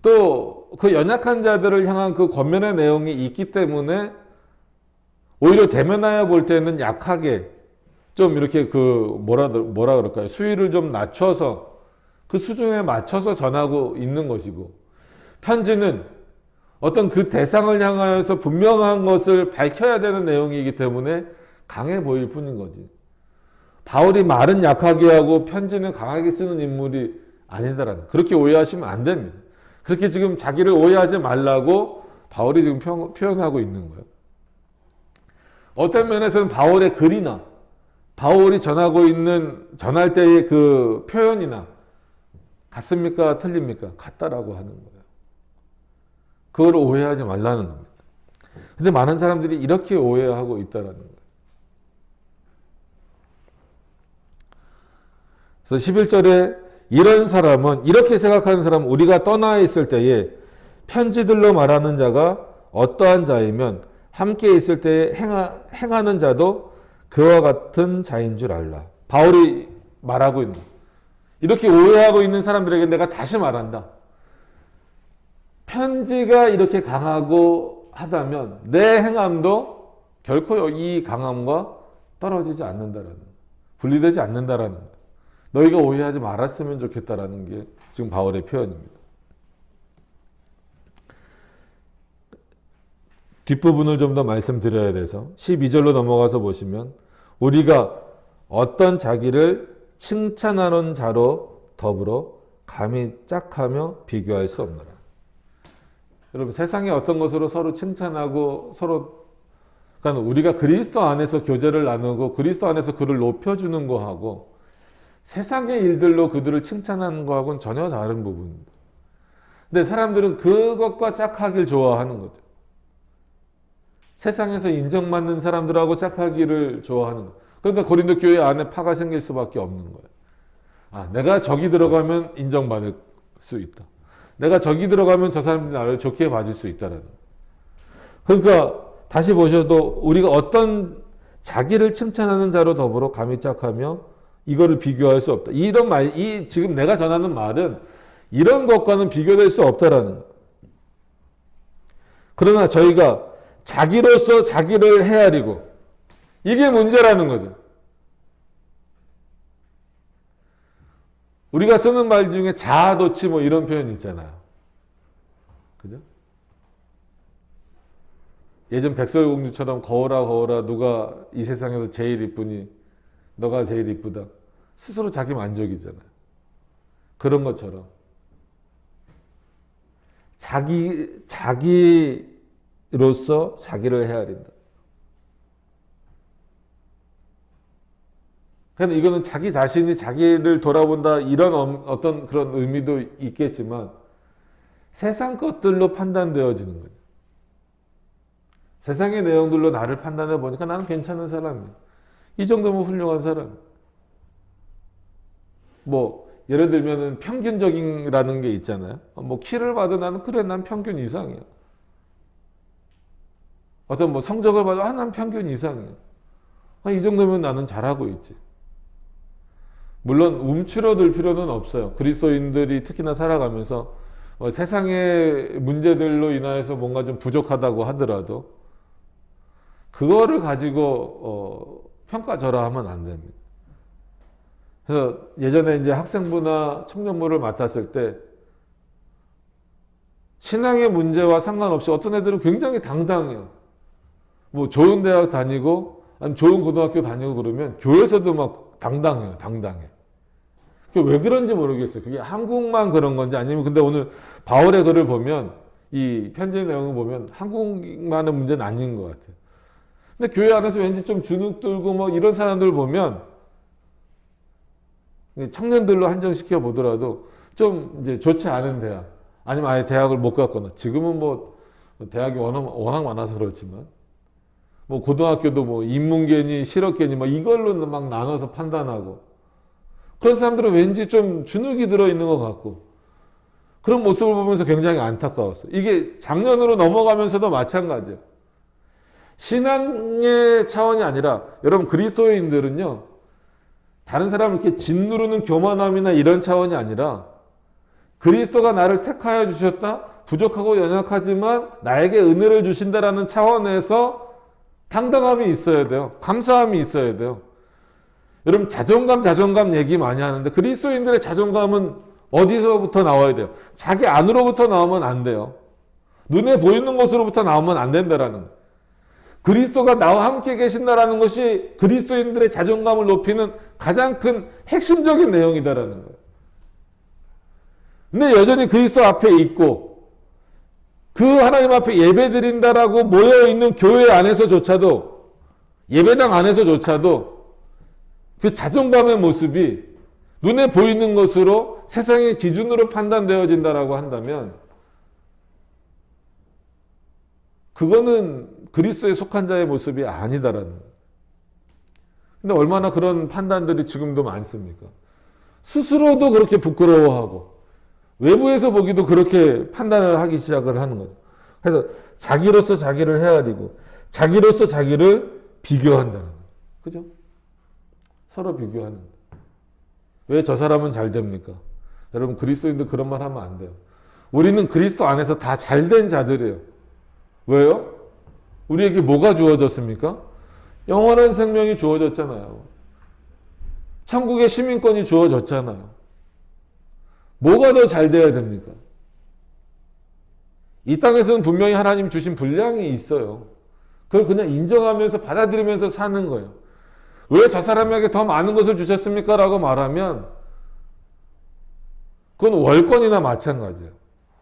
또 그 연약한 자들을 향한 그 권면의 내용이 있기 때문에 오히려 대면하여 볼 때는 약하게 좀 이렇게 뭐라 그럴까요? 수위를 좀 낮춰서 그 수준에 맞춰서 전하고 있는 것이고, 편지는 어떤 그 대상을 향하여서 분명한 것을 밝혀야 되는 내용이기 때문에 강해 보일 뿐인 거지. 바울이 말은 약하게 하고 편지는 강하게 쓰는 인물이 아니다라는, 그렇게 오해하시면 안 됩니다. 그렇게 지금 자기를 오해하지 말라고 바울이 지금 표현하고 있는 거예요. 어떤 면에서는 바울의 글이나 바울이 전할 때의 그 표현이나 같습니까? 틀립니까? 같다라고 하는 거예요. 그걸 오해하지 말라는 겁니다. 근데 많은 사람들이 이렇게 오해하고 있다라는 거예요. 그래서 11절에 이런 사람은, 이렇게 생각하는 사람은 우리가 떠나 있을 때에 편지들로 말하는 자가 어떠한 자이면 함께 있을 때에 행하는 자도 그와 같은 자인 줄 알라. 바울이 말하고 있는, 이렇게 오해하고 있는 사람들에게 내가 다시 말한다. 편지가 이렇게 강하고 하다면 내 행함도 결코 이 강함과 떨어지지 않는다라는, 분리되지 않는다라는 것. 너희가 오해하지 말았으면 좋겠다라는 게 지금 바울의 표현입니다. 뒷부분을 좀 더 말씀드려야 돼서 12절로 넘어가서 보시면 우리가 어떤 자기를 칭찬하는 자로 더불어 감히 짝하며 비교할 수 없노라. 여러분, 세상에 어떤 것으로 서로 칭찬하고 서로, 그러니까 우리가 그리스도 안에서 교제를 나누고 그리스도 안에서 그를 높여주는 거하고 세상의 일들로 그들을 칭찬하는 거하고는 전혀 다른 부분입니다. 근데 사람들은 그것과 짝하길 좋아하는 거죠. 세상에서 인정받는 사람들하고 짝하기를 좋아하는 거예요. 그러니까 고린도 교회 안에 파가 생길 수밖에 없는 거예요. 아, 내가 저기 들어가면 인정받을 수 있다. 내가 저기 들어가면 저 사람들이 나를 좋게 봐줄 수 있다라는 거예요. 그러니까 다시 보셔도 우리가 어떤 자기를 칭찬하는 자로 더불어 감히 짝하며 이거를 비교할 수 없다. 이런 말, 지금 내가 전하는 말은 이런 것과는 비교될 수 없다라는 거예요. 그러나 저희가 자기로서 자기를 헤아리고, 이게 문제라는 거죠. 우리가 쓰는 말 중에 자아도취 뭐 이런 표현 있잖아요. 그죠? 예전 백설공주처럼 거울아 거울아 누가 이 세상에서 제일 이쁘니, 너가 제일 이쁘다. 스스로 자기 만족이잖아요. 그런 것처럼 자기로서 자기를 헤아린다. 그러니까 이거는 자기 자신이 자기를 돌아본다, 이런 어떤 그런 의미도 있겠지만 세상 것들로 판단되어지는 거죠. 세상의 내용들로 나를 판단해 보니까 나는 괜찮은 사람이야. 이 정도면 훌륭한 사람. 뭐 예를 들면은 평균적인라는 게 있잖아요. 뭐 키를 봐도 나는 그래, 난 평균 이상이야. 어떤 뭐 성적을 봐도 난 평균 이상이야. 이 정도면 나는 잘하고 있지. 물론 움츠러들 필요는 없어요. 그리스도인들이 특히나 살아가면서 세상의 문제들로 인하여서 뭔가 좀 부족하다고 하더라도 그거를 가지고 평가절하하면 안 됩니다. 그래서 예전에 이제 학생부나 청년부를 맡았을 때 신앙의 문제와 상관없이 어떤 애들은 굉장히 당당해요. 뭐 좋은 대학 다니고 아니면 좋은 고등학교 다니고 그러면 교회에서도 막 당당해요. 당당해. 그게 왜 그런지 모르겠어요. 그게 한국만 그런 건지 아니면, 근데 오늘 바울의 글을 보면, 이 편지 내용을 보면 한국만의 문제는 아닌 것 같아요. 근데 교회 안에서 왠지 좀 주눅 들고 뭐 이런 사람들 보면 청년들로 한정시켜 보더라도 좀 이제 좋지 않은 대학, 아니면 아예 대학을 못 갔거나, 지금은 뭐 대학이 워낙 많아서 그렇지만 뭐 고등학교도 뭐 인문계니 실업계니 막 이걸로 막 나눠서 판단하고, 그런 사람들은 왠지 좀 주눅이 들어있는 것 같고, 그런 모습을 보면서 굉장히 안타까웠어요. 이게 작년으로 넘어가면서도 마찬가지예요. 신앙의 차원이 아니라, 여러분 그리스도인들은요, 다른 사람을 이렇게 짓누르는 교만함이나 이런 차원이 아니라, 그리스도가 나를 택하여 주셨다, 부족하고 연약하지만 나에게 은혜를 주신다라는 차원에서 당당함이 있어야 돼요. 감사함이 있어야 돼요. 여러분 자존감 얘기 많이 하는데, 그리스도인들의 자존감은 어디서부터 나와야 돼요? 자기 안으로부터 나오면 안 돼요. 눈에 보이는 것으로부터 나오면 안 된다라는 거예요. 그리스도가 나와 함께 계신다라는 것이 그리스도인들의 자존감을 높이는 가장 큰 핵심적인 내용이다라는 거예요. 근데 여전히 그리스도 앞에 있고 그 하나님 앞에 예배드린다라고 모여있는 교회 안에서조차도, 예배당 안에서조차도 그 자존감의 모습이 눈에 보이는 것으로 세상의 기준으로 판단되어진다라고 한다면, 그거는 그리스도에 속한 자의 모습이 아니다라는 거예요. 근데 얼마나 그런 판단들이 지금도 많습니까? 스스로도 그렇게 부끄러워하고 외부에서 보기도 그렇게 판단을 하기 시작을 하는 거죠. 그래서 자기로서 자기를 헤아리고 자기로서 자기를 비교한다는 거예요. 그죠? 서로 비교하는 거예요. 왜 저 사람은 잘 됩니까? 여러분 그리스도인들 그런 말 하면 안 돼요. 우리는 그리스도 안에서 다 잘된 자들이에요. 왜요? 우리에게 뭐가 주어졌습니까? 영원한 생명이 주어졌잖아요. 천국의 시민권이 주어졌잖아요. 뭐가 더 잘 돼야 됩니까? 이 땅에서는 분명히 하나님 주신 분량이 있어요. 그걸 그냥 인정하면서 받아들이면서 사는 거예요. 왜 저 사람에게 더 많은 것을 주셨습니까? 라고 말하면 그건 월권이나 마찬가지예요.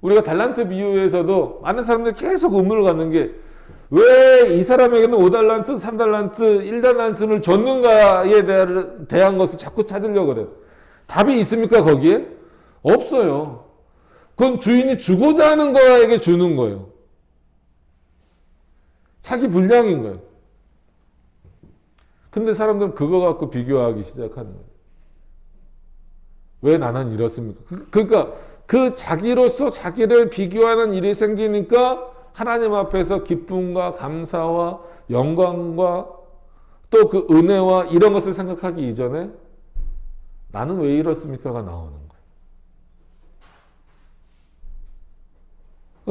우리가 달란트 비유에서도 많은 사람들이 계속 의문을 갖는 게, 왜 이 사람에게는 5달란트, 3달란트, 1달란트를 줬는가에 대한 것을 자꾸 찾으려고 그래요. 답이 있습니까 거기에? 없어요. 그건 주인이 주고자 하는 거에게 주는 거예요. 자기 분량인 거예요. 근데 사람들은 그거 갖고 비교하기 시작하는 거예요. 왜 나는 이렇습니까? 그러니까 그 자기로서 자기를 비교하는 일이 생기니까 하나님 앞에서 기쁨과 감사와 영광과 또 그 은혜와 이런 것을 생각하기 이전에 나는 왜 이렇습니까가 나오는 거예요.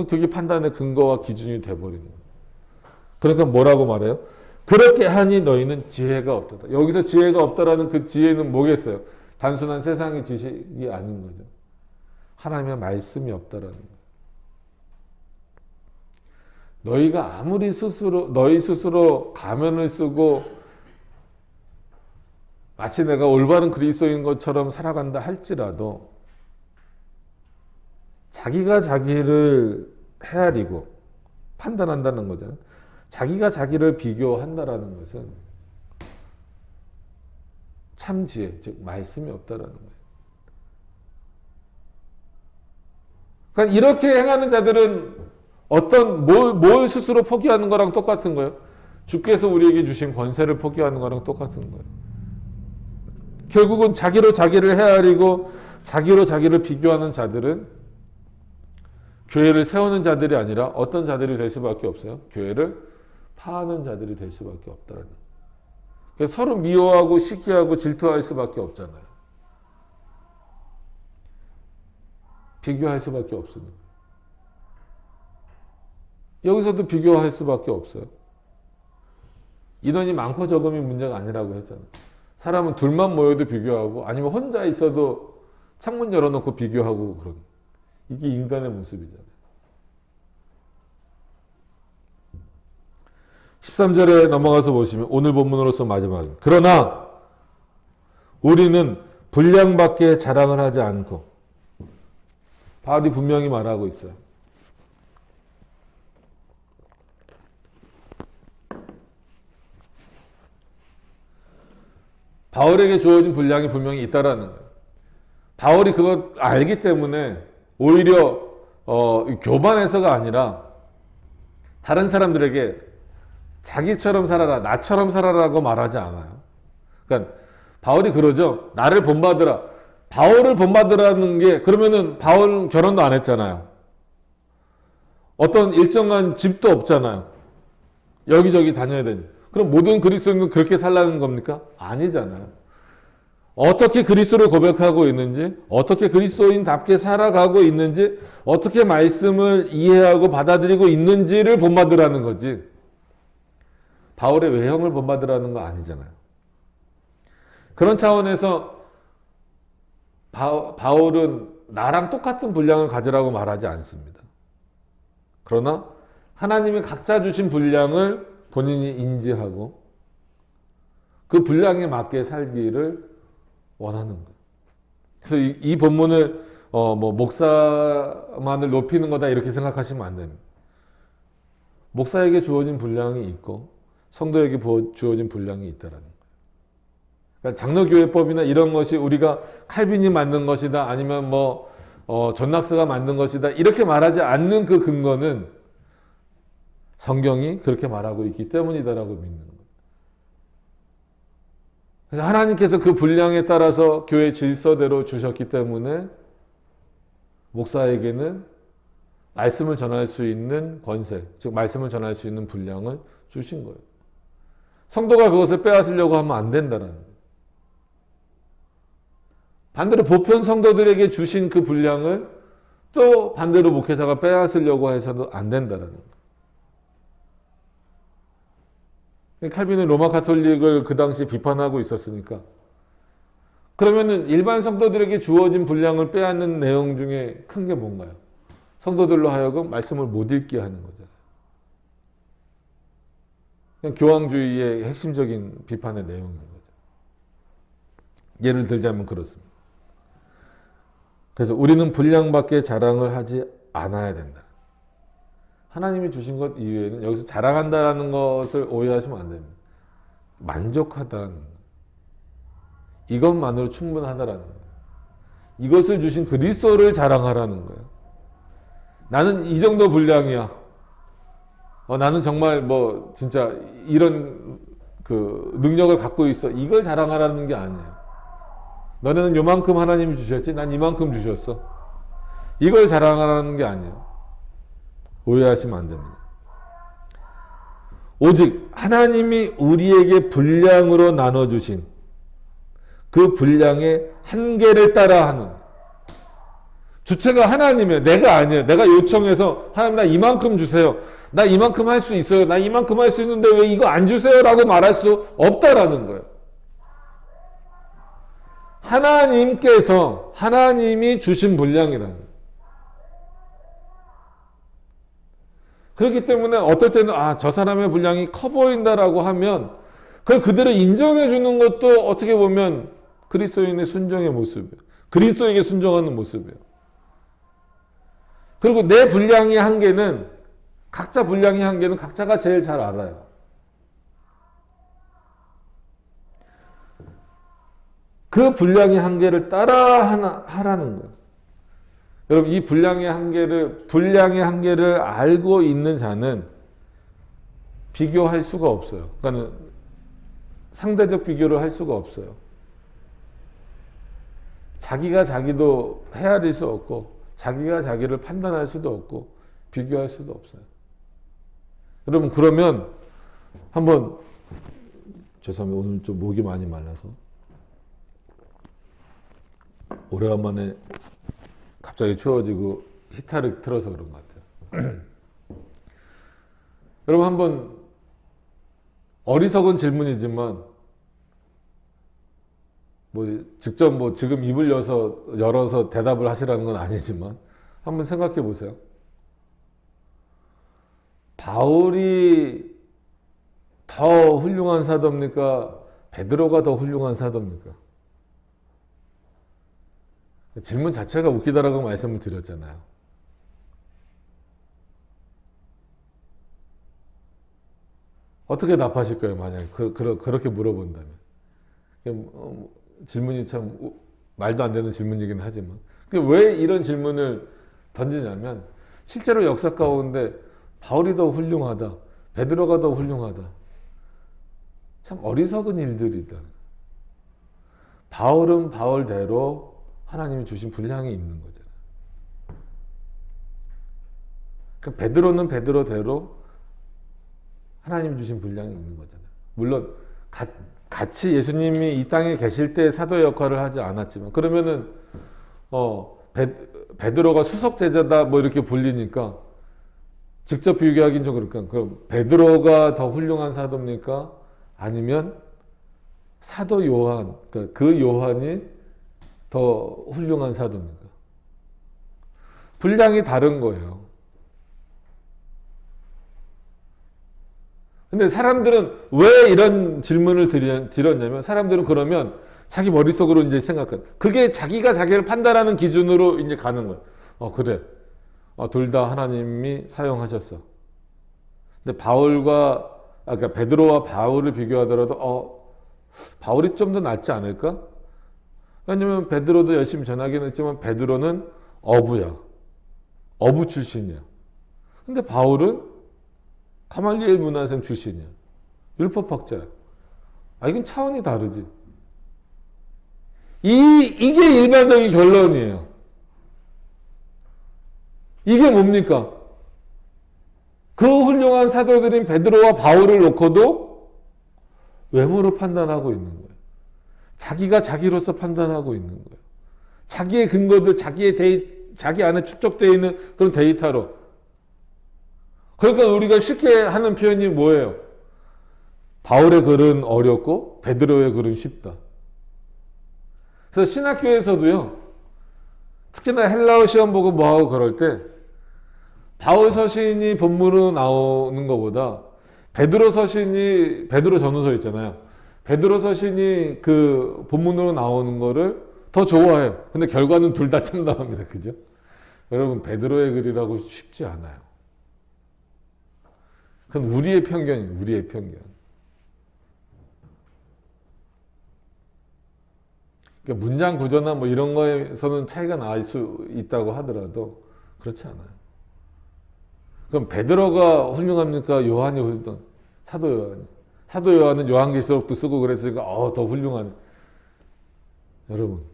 그게 판단의 근거와 기준이 돼버리는 거예요. 그러니까 뭐라고 말해요? 그렇게 하니 너희는 지혜가 없다. 여기서 지혜가 없다라는 그 지혜는 뭐겠어요? 단순한 세상의 지식이 아닌 거죠. 하나님의 말씀이 없다라는 거예요. 너희가 아무리 너희 스스로 가면을 쓰고 마치 내가 올바른 그리스도인 것처럼 살아간다 할지라도, 자기가 자기를 헤아리고 판단한다는 거잖아요. 자기가 자기를 비교한다라는 것은 참 지혜, 즉 말씀이 없다라는 거예요. 그러니까 이렇게 행하는 자들은 뭘 스스로 포기하는 거랑 똑같은 거예요. 주께서 우리에게 주신 권세를 포기하는 거랑 똑같은 거예요. 결국은 자기로 자기를 헤아리고 자기로 자기를 비교하는 자들은 교회를 세우는 자들이 아니라 어떤 자들이 될 수밖에 없어요? 교회를 파하는 자들이 될 수밖에 없다는 거예요. 그래서 서로 미워하고 시기하고 질투할 수밖에 없잖아요. 비교할 수밖에 없습니다. 여기서도 비교할 수밖에 없어요. 인원이 많고 적음이 문제가 아니라고 했잖아요. 사람은 둘만 모여도 비교하고, 아니면 혼자 있어도 창문 열어놓고 비교하고, 그런, 이게 인간의 모습이잖아요. 13절에 넘어가서 보시면 오늘 본문으로서 마지막입니다. 그러나 우리는 분량밖에 자랑을 하지 않고, 바울이 분명히 말하고 있어요. 바울에게 주어진 분량이 분명히 있다라는 거예요. 바울이 그거 알기 때문에 오히려 교만해서가 아니라 다른 사람들에게 자기처럼 살아라, 나처럼 살아라고 말하지 않아요. 그러니까 바울이 그러죠. 나를 본받으라. 바울을 본받으라는 게, 그러면은 바울은 결혼도 안 했잖아요. 어떤 일정한 집도 없잖아요. 여기저기 다녀야 되니. 그럼 모든 그리스도인은 그렇게 살라는 겁니까? 아니잖아요. 어떻게 그리스도를 고백하고 있는지, 어떻게 그리스도인답게 살아가고 있는지, 어떻게 말씀을 이해하고 받아들이고 있는지를 본받으라는 거지. 바울의 외형을 본받으라는 거 아니잖아요. 그런 차원에서 바울은 나랑 똑같은 분량을 가지라고 말하지 않습니다. 그러나 하나님이 각자 주신 분량을 본인이 인지하고 그 분량에 맞게 살기를 원하는 거예요. 그래서 이 본문을 목사만을 높이는 거다 이렇게 생각하시면 안 됩니다. 목사에게 주어진 분량이 있고 성도에게 주어진 분량이 있다라는 거예요. 그러니까 장로교회법이나 이런 것이 우리가 칼빈이 만든 것이다, 아니면 존 낙스가 만든 것이다 이렇게 말하지 않는 그 근거는 성경이 그렇게 말하고 있기 때문이다라고 믿는 거예요. 그래서 하나님께서 그 분량에 따라서 교회 질서대로 주셨기 때문에 목사에게는 말씀을 전할 수 있는 권세, 즉 말씀을 전할 수 있는 분량을 주신 거예요. 성도가 그것을 빼앗으려고 하면 안 된다는 거예요. 반대로 보편 성도들에게 주신 그 분량을 또 반대로 목회자가 빼앗으려고 해서도 안 된다는 거예요. 칼빈은 로마 가톨릭을 그 당시 비판하고 있었으니까, 그러면은 일반 성도들에게 주어진 분량을 빼앗는 내용 중에 큰 게 뭔가요? 성도들로 하여금 말씀을 못 읽게 하는 거잖아요. 그냥 교황주의의 핵심적인 비판의 내용인 거죠. 예를 들자면 그렇습니다. 그래서 우리는 분량밖에 자랑을 하지 않아야 된다. 하나님이 주신 것 이외에는, 여기서 자랑한다라는 것을 오해하시면 안 됩니다. 만족하다는 거예요. 이것만으로 충분하다라는 거예요. 이것을 주신 그리스도를 자랑하라는 거예요. 나는 이 정도 분량이야. 나는 정말 진짜 이런 그 능력을 갖고 있어. 이걸 자랑하라는 게 아니에요. 너네는 요만큼 하나님이 주셨지, 난 이만큼 주셨어. 이걸 자랑하라는 게 아니에요. 오해하시면 안 됩니다. 오직 하나님이 우리에게 분량으로 나눠주신 그 분량의 한계를 따라 하는, 주체가 하나님이에요. 내가 아니에요. 내가 요청해서 하나님 나 이만큼 주세요. 나 이만큼 할 수 있어요. 나 이만큼 할 수 있는데 왜 이거 안 주세요? 라고 말할 수 없다라는 거예요. 하나님께서, 하나님이 주신 분량이라는 거예요. 그렇기 때문에 어떨 때는 저 사람의 분량이 커 보인다라고 하면 그걸 그대로 인정해 주는 것도 어떻게 보면 그리스도인의 순종의 모습이에요. 그리스도에게 순종하는 모습이에요. 그리고 내 분량의 한계는, 각자 분량의 한계는 각자가 제일 잘 알아요. 그 분량의 한계를 따라 하라는 거예요. 여러분, 이 분량의 한계를 알고 있는 자는 비교할 수가 없어요. 그러니까 상대적 비교를 할 수가 없어요. 자기가 자기도 헤아릴 수 없고, 자기가 자기를 판단할 수도 없고, 비교할 수도 없어요. 여러분, 그러면 한번, 죄송합니다. 오늘 좀 목이 많이 말라서. 오래간만에 갑자기 추워지고 히타를 틀어서 그런 것 같아요. 여러분, 한번 어리석은 질문이지만 직접 지금 입을 열어서 대답을 하시라는 건 아니지만 한번 생각해 보세요. 바울이 더 훌륭한 사도입니까? 베드로가 더 훌륭한 사도입니까? 질문 자체가 웃기다라고 말씀을 드렸잖아요. 어떻게 답하실 거예요, 만약에 그렇게 물어본다면? 질문이 참 말도 안 되는 질문이긴 하지만, 왜 이런 질문을 던지냐면, 실제로 역사 가운데 바울이 더 훌륭하다, 베드로가 더 훌륭하다. 참 어리석은 일들이다. 바울은 바울대로 하나님이 주신 분량이 있는 거잖아요. 그러니까 베드로는 베드로대로 하나님이 주신 분량이 있는 거잖아요. 물론 같이 예수님이 이 땅에 계실 때 사도의 역할을 하지 않았지만, 그러면은 베드로가 수석 제자다 뭐 이렇게 불리니까 직접 비교하기는 좀 그러니까, 그럼 베드로가 더 훌륭한 사도입니까? 아니면 사도 요한, 그러니까 그 요한이 더 훌륭한 사도입니까? 분량이 다른 거예요. 근데 사람들은 왜 이런 질문을 드렸냐면, 사람들은 그러면 자기 머릿속으로 이제 생각한, 그게 자기가 자기를 판단하는 기준으로 이제 가는 거예요. 그래. 둘 다 하나님이 사용하셨어. 근데 그러니까 베드로와 바울을 비교하더라도, 바울이 좀 더 낫지 않을까? 왜냐면 베드로도 열심히 전하긴 했지만, 베드로는 어부야. 어부 출신이야. 근데 바울은 가말리엘 문화생 출신이야. 율법학자야. 이건 차원이 다르지. 이게 일반적인 결론이에요. 이게 뭡니까? 그 훌륭한 사도들인 베드로와 바울을 놓고도 외모로 판단하고 있는 거예요. 자기가 자기로서 판단하고 있는 거예요. 자기의 근거들, 자기 안에 축적되어 있는 그런 데이터로. 그러니까 우리가 쉽게 하는 표현이 뭐예요? 바울의 글은 어렵고 베드로의 글은 쉽다. 그래서 신학교에서도요, 특히나 헬라어 시험 보고 뭐하고 그럴 때 바울 서신이 본문으로 나오는 것보다 베드로 전후서 있잖아요. 베드로 서신이 그 본문으로 나오는 거를 더 좋아해요. 근데 결과는 둘 다 참담합니다. 그죠? 여러분, 베드로의 글이라고 쉽지 않아요. 그건 우리의 편견이에요. 우리의 편견. 그러니까 문장 구조나 뭐 이런 거에서는 차이가 날 수 있다고 하더라도 그렇지 않아요. 그럼 베드로가 훌륭합니까? 요한이 훌륭한? 사도 요한이. 사도 요한은 요한계시록도 쓰고 그랬으니까 더 훌륭한. 여러분,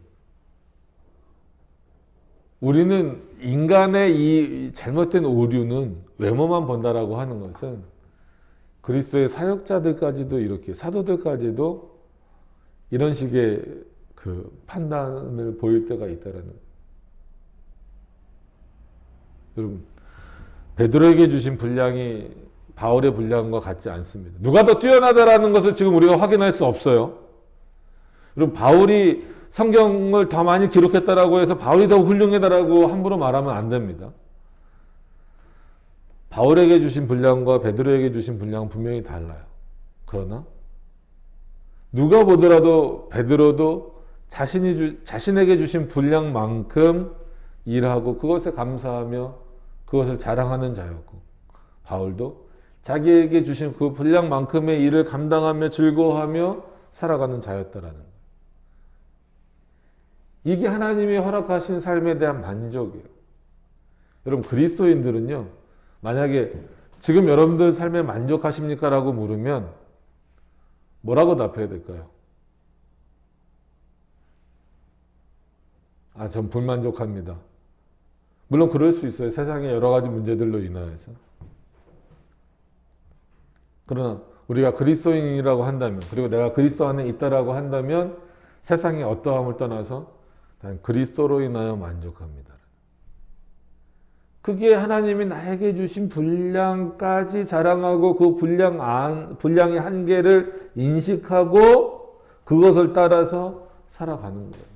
우리는 인간의 이 잘못된 오류는 외모만 본다라고 하는 것은 그리스도의 사역자들까지도 이렇게, 사도들까지도 이런 식의 그 판단을 보일 때가 있다라는. 여러분, 베드로에게 주신 분량이 바울의 분량과 같지 않습니다. 누가 더 뛰어나다라는 것을 지금 우리가 확인할 수 없어요. 여러분, 바울이 성경을 더 많이 기록했다라고 해서 바울이 더 훌륭하다라고 함부로 말하면 안 됩니다. 바울에게 주신 분량과 베드로에게 주신 분량은 분명히 달라요. 그러나 누가 보더라도 베드로도 자신에게 주신 분량만큼 일하고 그것에 감사하며 그것을 자랑하는 자였고, 바울도 자기에게 주신 그 분량만큼의 일을 감당하며 즐거워하며 살아가는 자였다라는 거예요. 이게 하나님이 허락하신 삶에 대한 만족이에요. 여러분, 그리스도인들은요, 만약에 지금 여러분들 삶에 만족하십니까? 라고 물으면 뭐라고 답해야 될까요? 전 불만족합니다. 물론 그럴 수 있어요. 세상의 여러 가지 문제들로 인하여서. 그러나 우리가 그리스도인이라고 한다면, 그리고 내가 그리스도 안에 있다라고 한다면 세상의 어떠함을 떠나서 난 그리스도로 인하여 만족합니다. 그게 하나님이 나에게 주신 분량까지 자랑하고 그 분량의 한계를 인식하고 그것을 따라서 살아가는 거예요.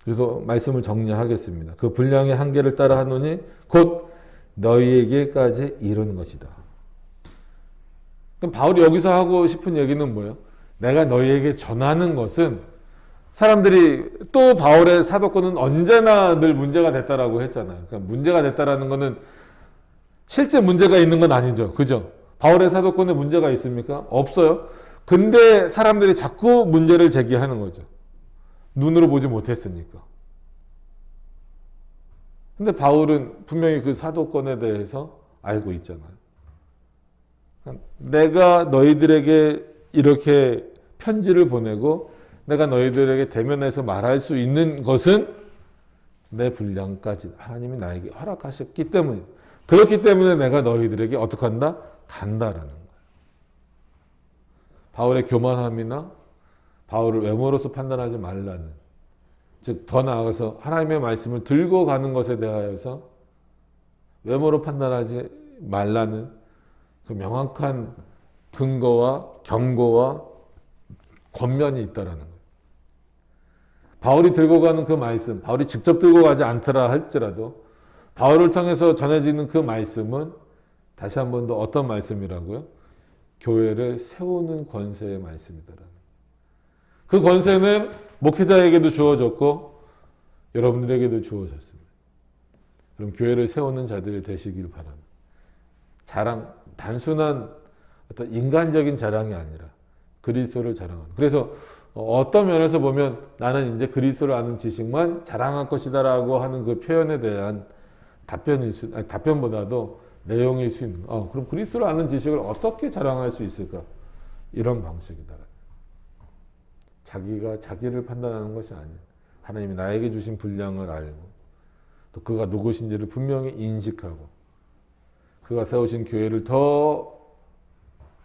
그래서 말씀을 정리하겠습니다. 그 분량의 한계를 따라 하노니 곧 너희에게까지 이르는 것이다. 그럼 바울이 여기서 하고 싶은 얘기는 뭐예요? 내가 너희에게 전하는 것은, 사람들이 또 바울의 사도권은 언제나 늘 문제가 됐다라고 했잖아요. 그러니까 문제가 됐다라는 것은 실제 문제가 있는 건 아니죠. 그죠? 바울의 사도권에 문제가 있습니까? 없어요. 근데 사람들이 자꾸 문제를 제기하는 거죠. 눈으로 보지 못했으니까. 근데 바울은 분명히 그 사도권에 대해서 알고 있잖아요. 내가 너희들에게 이렇게 편지를 보내고 내가 너희들에게 대면해서 말할 수 있는 것은 내 분량까지 하나님이 나에게 허락하셨기 때문에, 그렇기 때문에 내가 너희들에게 어떻게 한다? 간다라는 거예요. 바울의 교만함이나 바울을 외모로서 판단하지 말라는, 즉 더 나아가서 하나님의 말씀을 들고 가는 것에 대하여서 외모로 판단하지 말라는 그 명확한 근거와 경고와 권면이 있다라는 거예요. 바울이 들고 가는 그 말씀, 바울이 직접 들고 가지 않더라 할지라도 바울을 통해서 전해지는 그 말씀은 다시 한 번 더 어떤 말씀이라고요? 교회를 세우는 권세의 말씀이다라는 거예요. 그 권세는 목회자에게도 주어졌고 여러분들에게도 주어졌습니다. 그럼 교회를 세우는 자들이 되시길 바랍니다. 자랑, 단순한 어떤 인간적인 자랑이 아니라 그리스도를 자랑하는. 그래서 어떤 면에서 보면 나는 이제 그리스도를 아는 지식만 자랑할 것이다라고 하는 그 표현에 대한 답변보다도 내용일 수 있는. 그럼 그리스도를 아는 지식을 어떻게 자랑할 수 있을까? 이런 방식이다. 자기가 자기를 판단하는 것이 아니에요. 하나님이 나에게 주신 분량을 알고 또 그가 누구신지를 분명히 인식하고 그가 세우신 교회를 더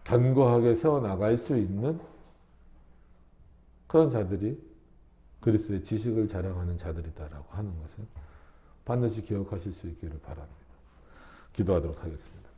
견고하게 세워나갈 수 있는 그런 자들이 그리스도의 지식을 자랑하는 자들이다라고 하는 것을 반드시 기억하실 수 있기를 바랍니다. 기도하도록 하겠습니다.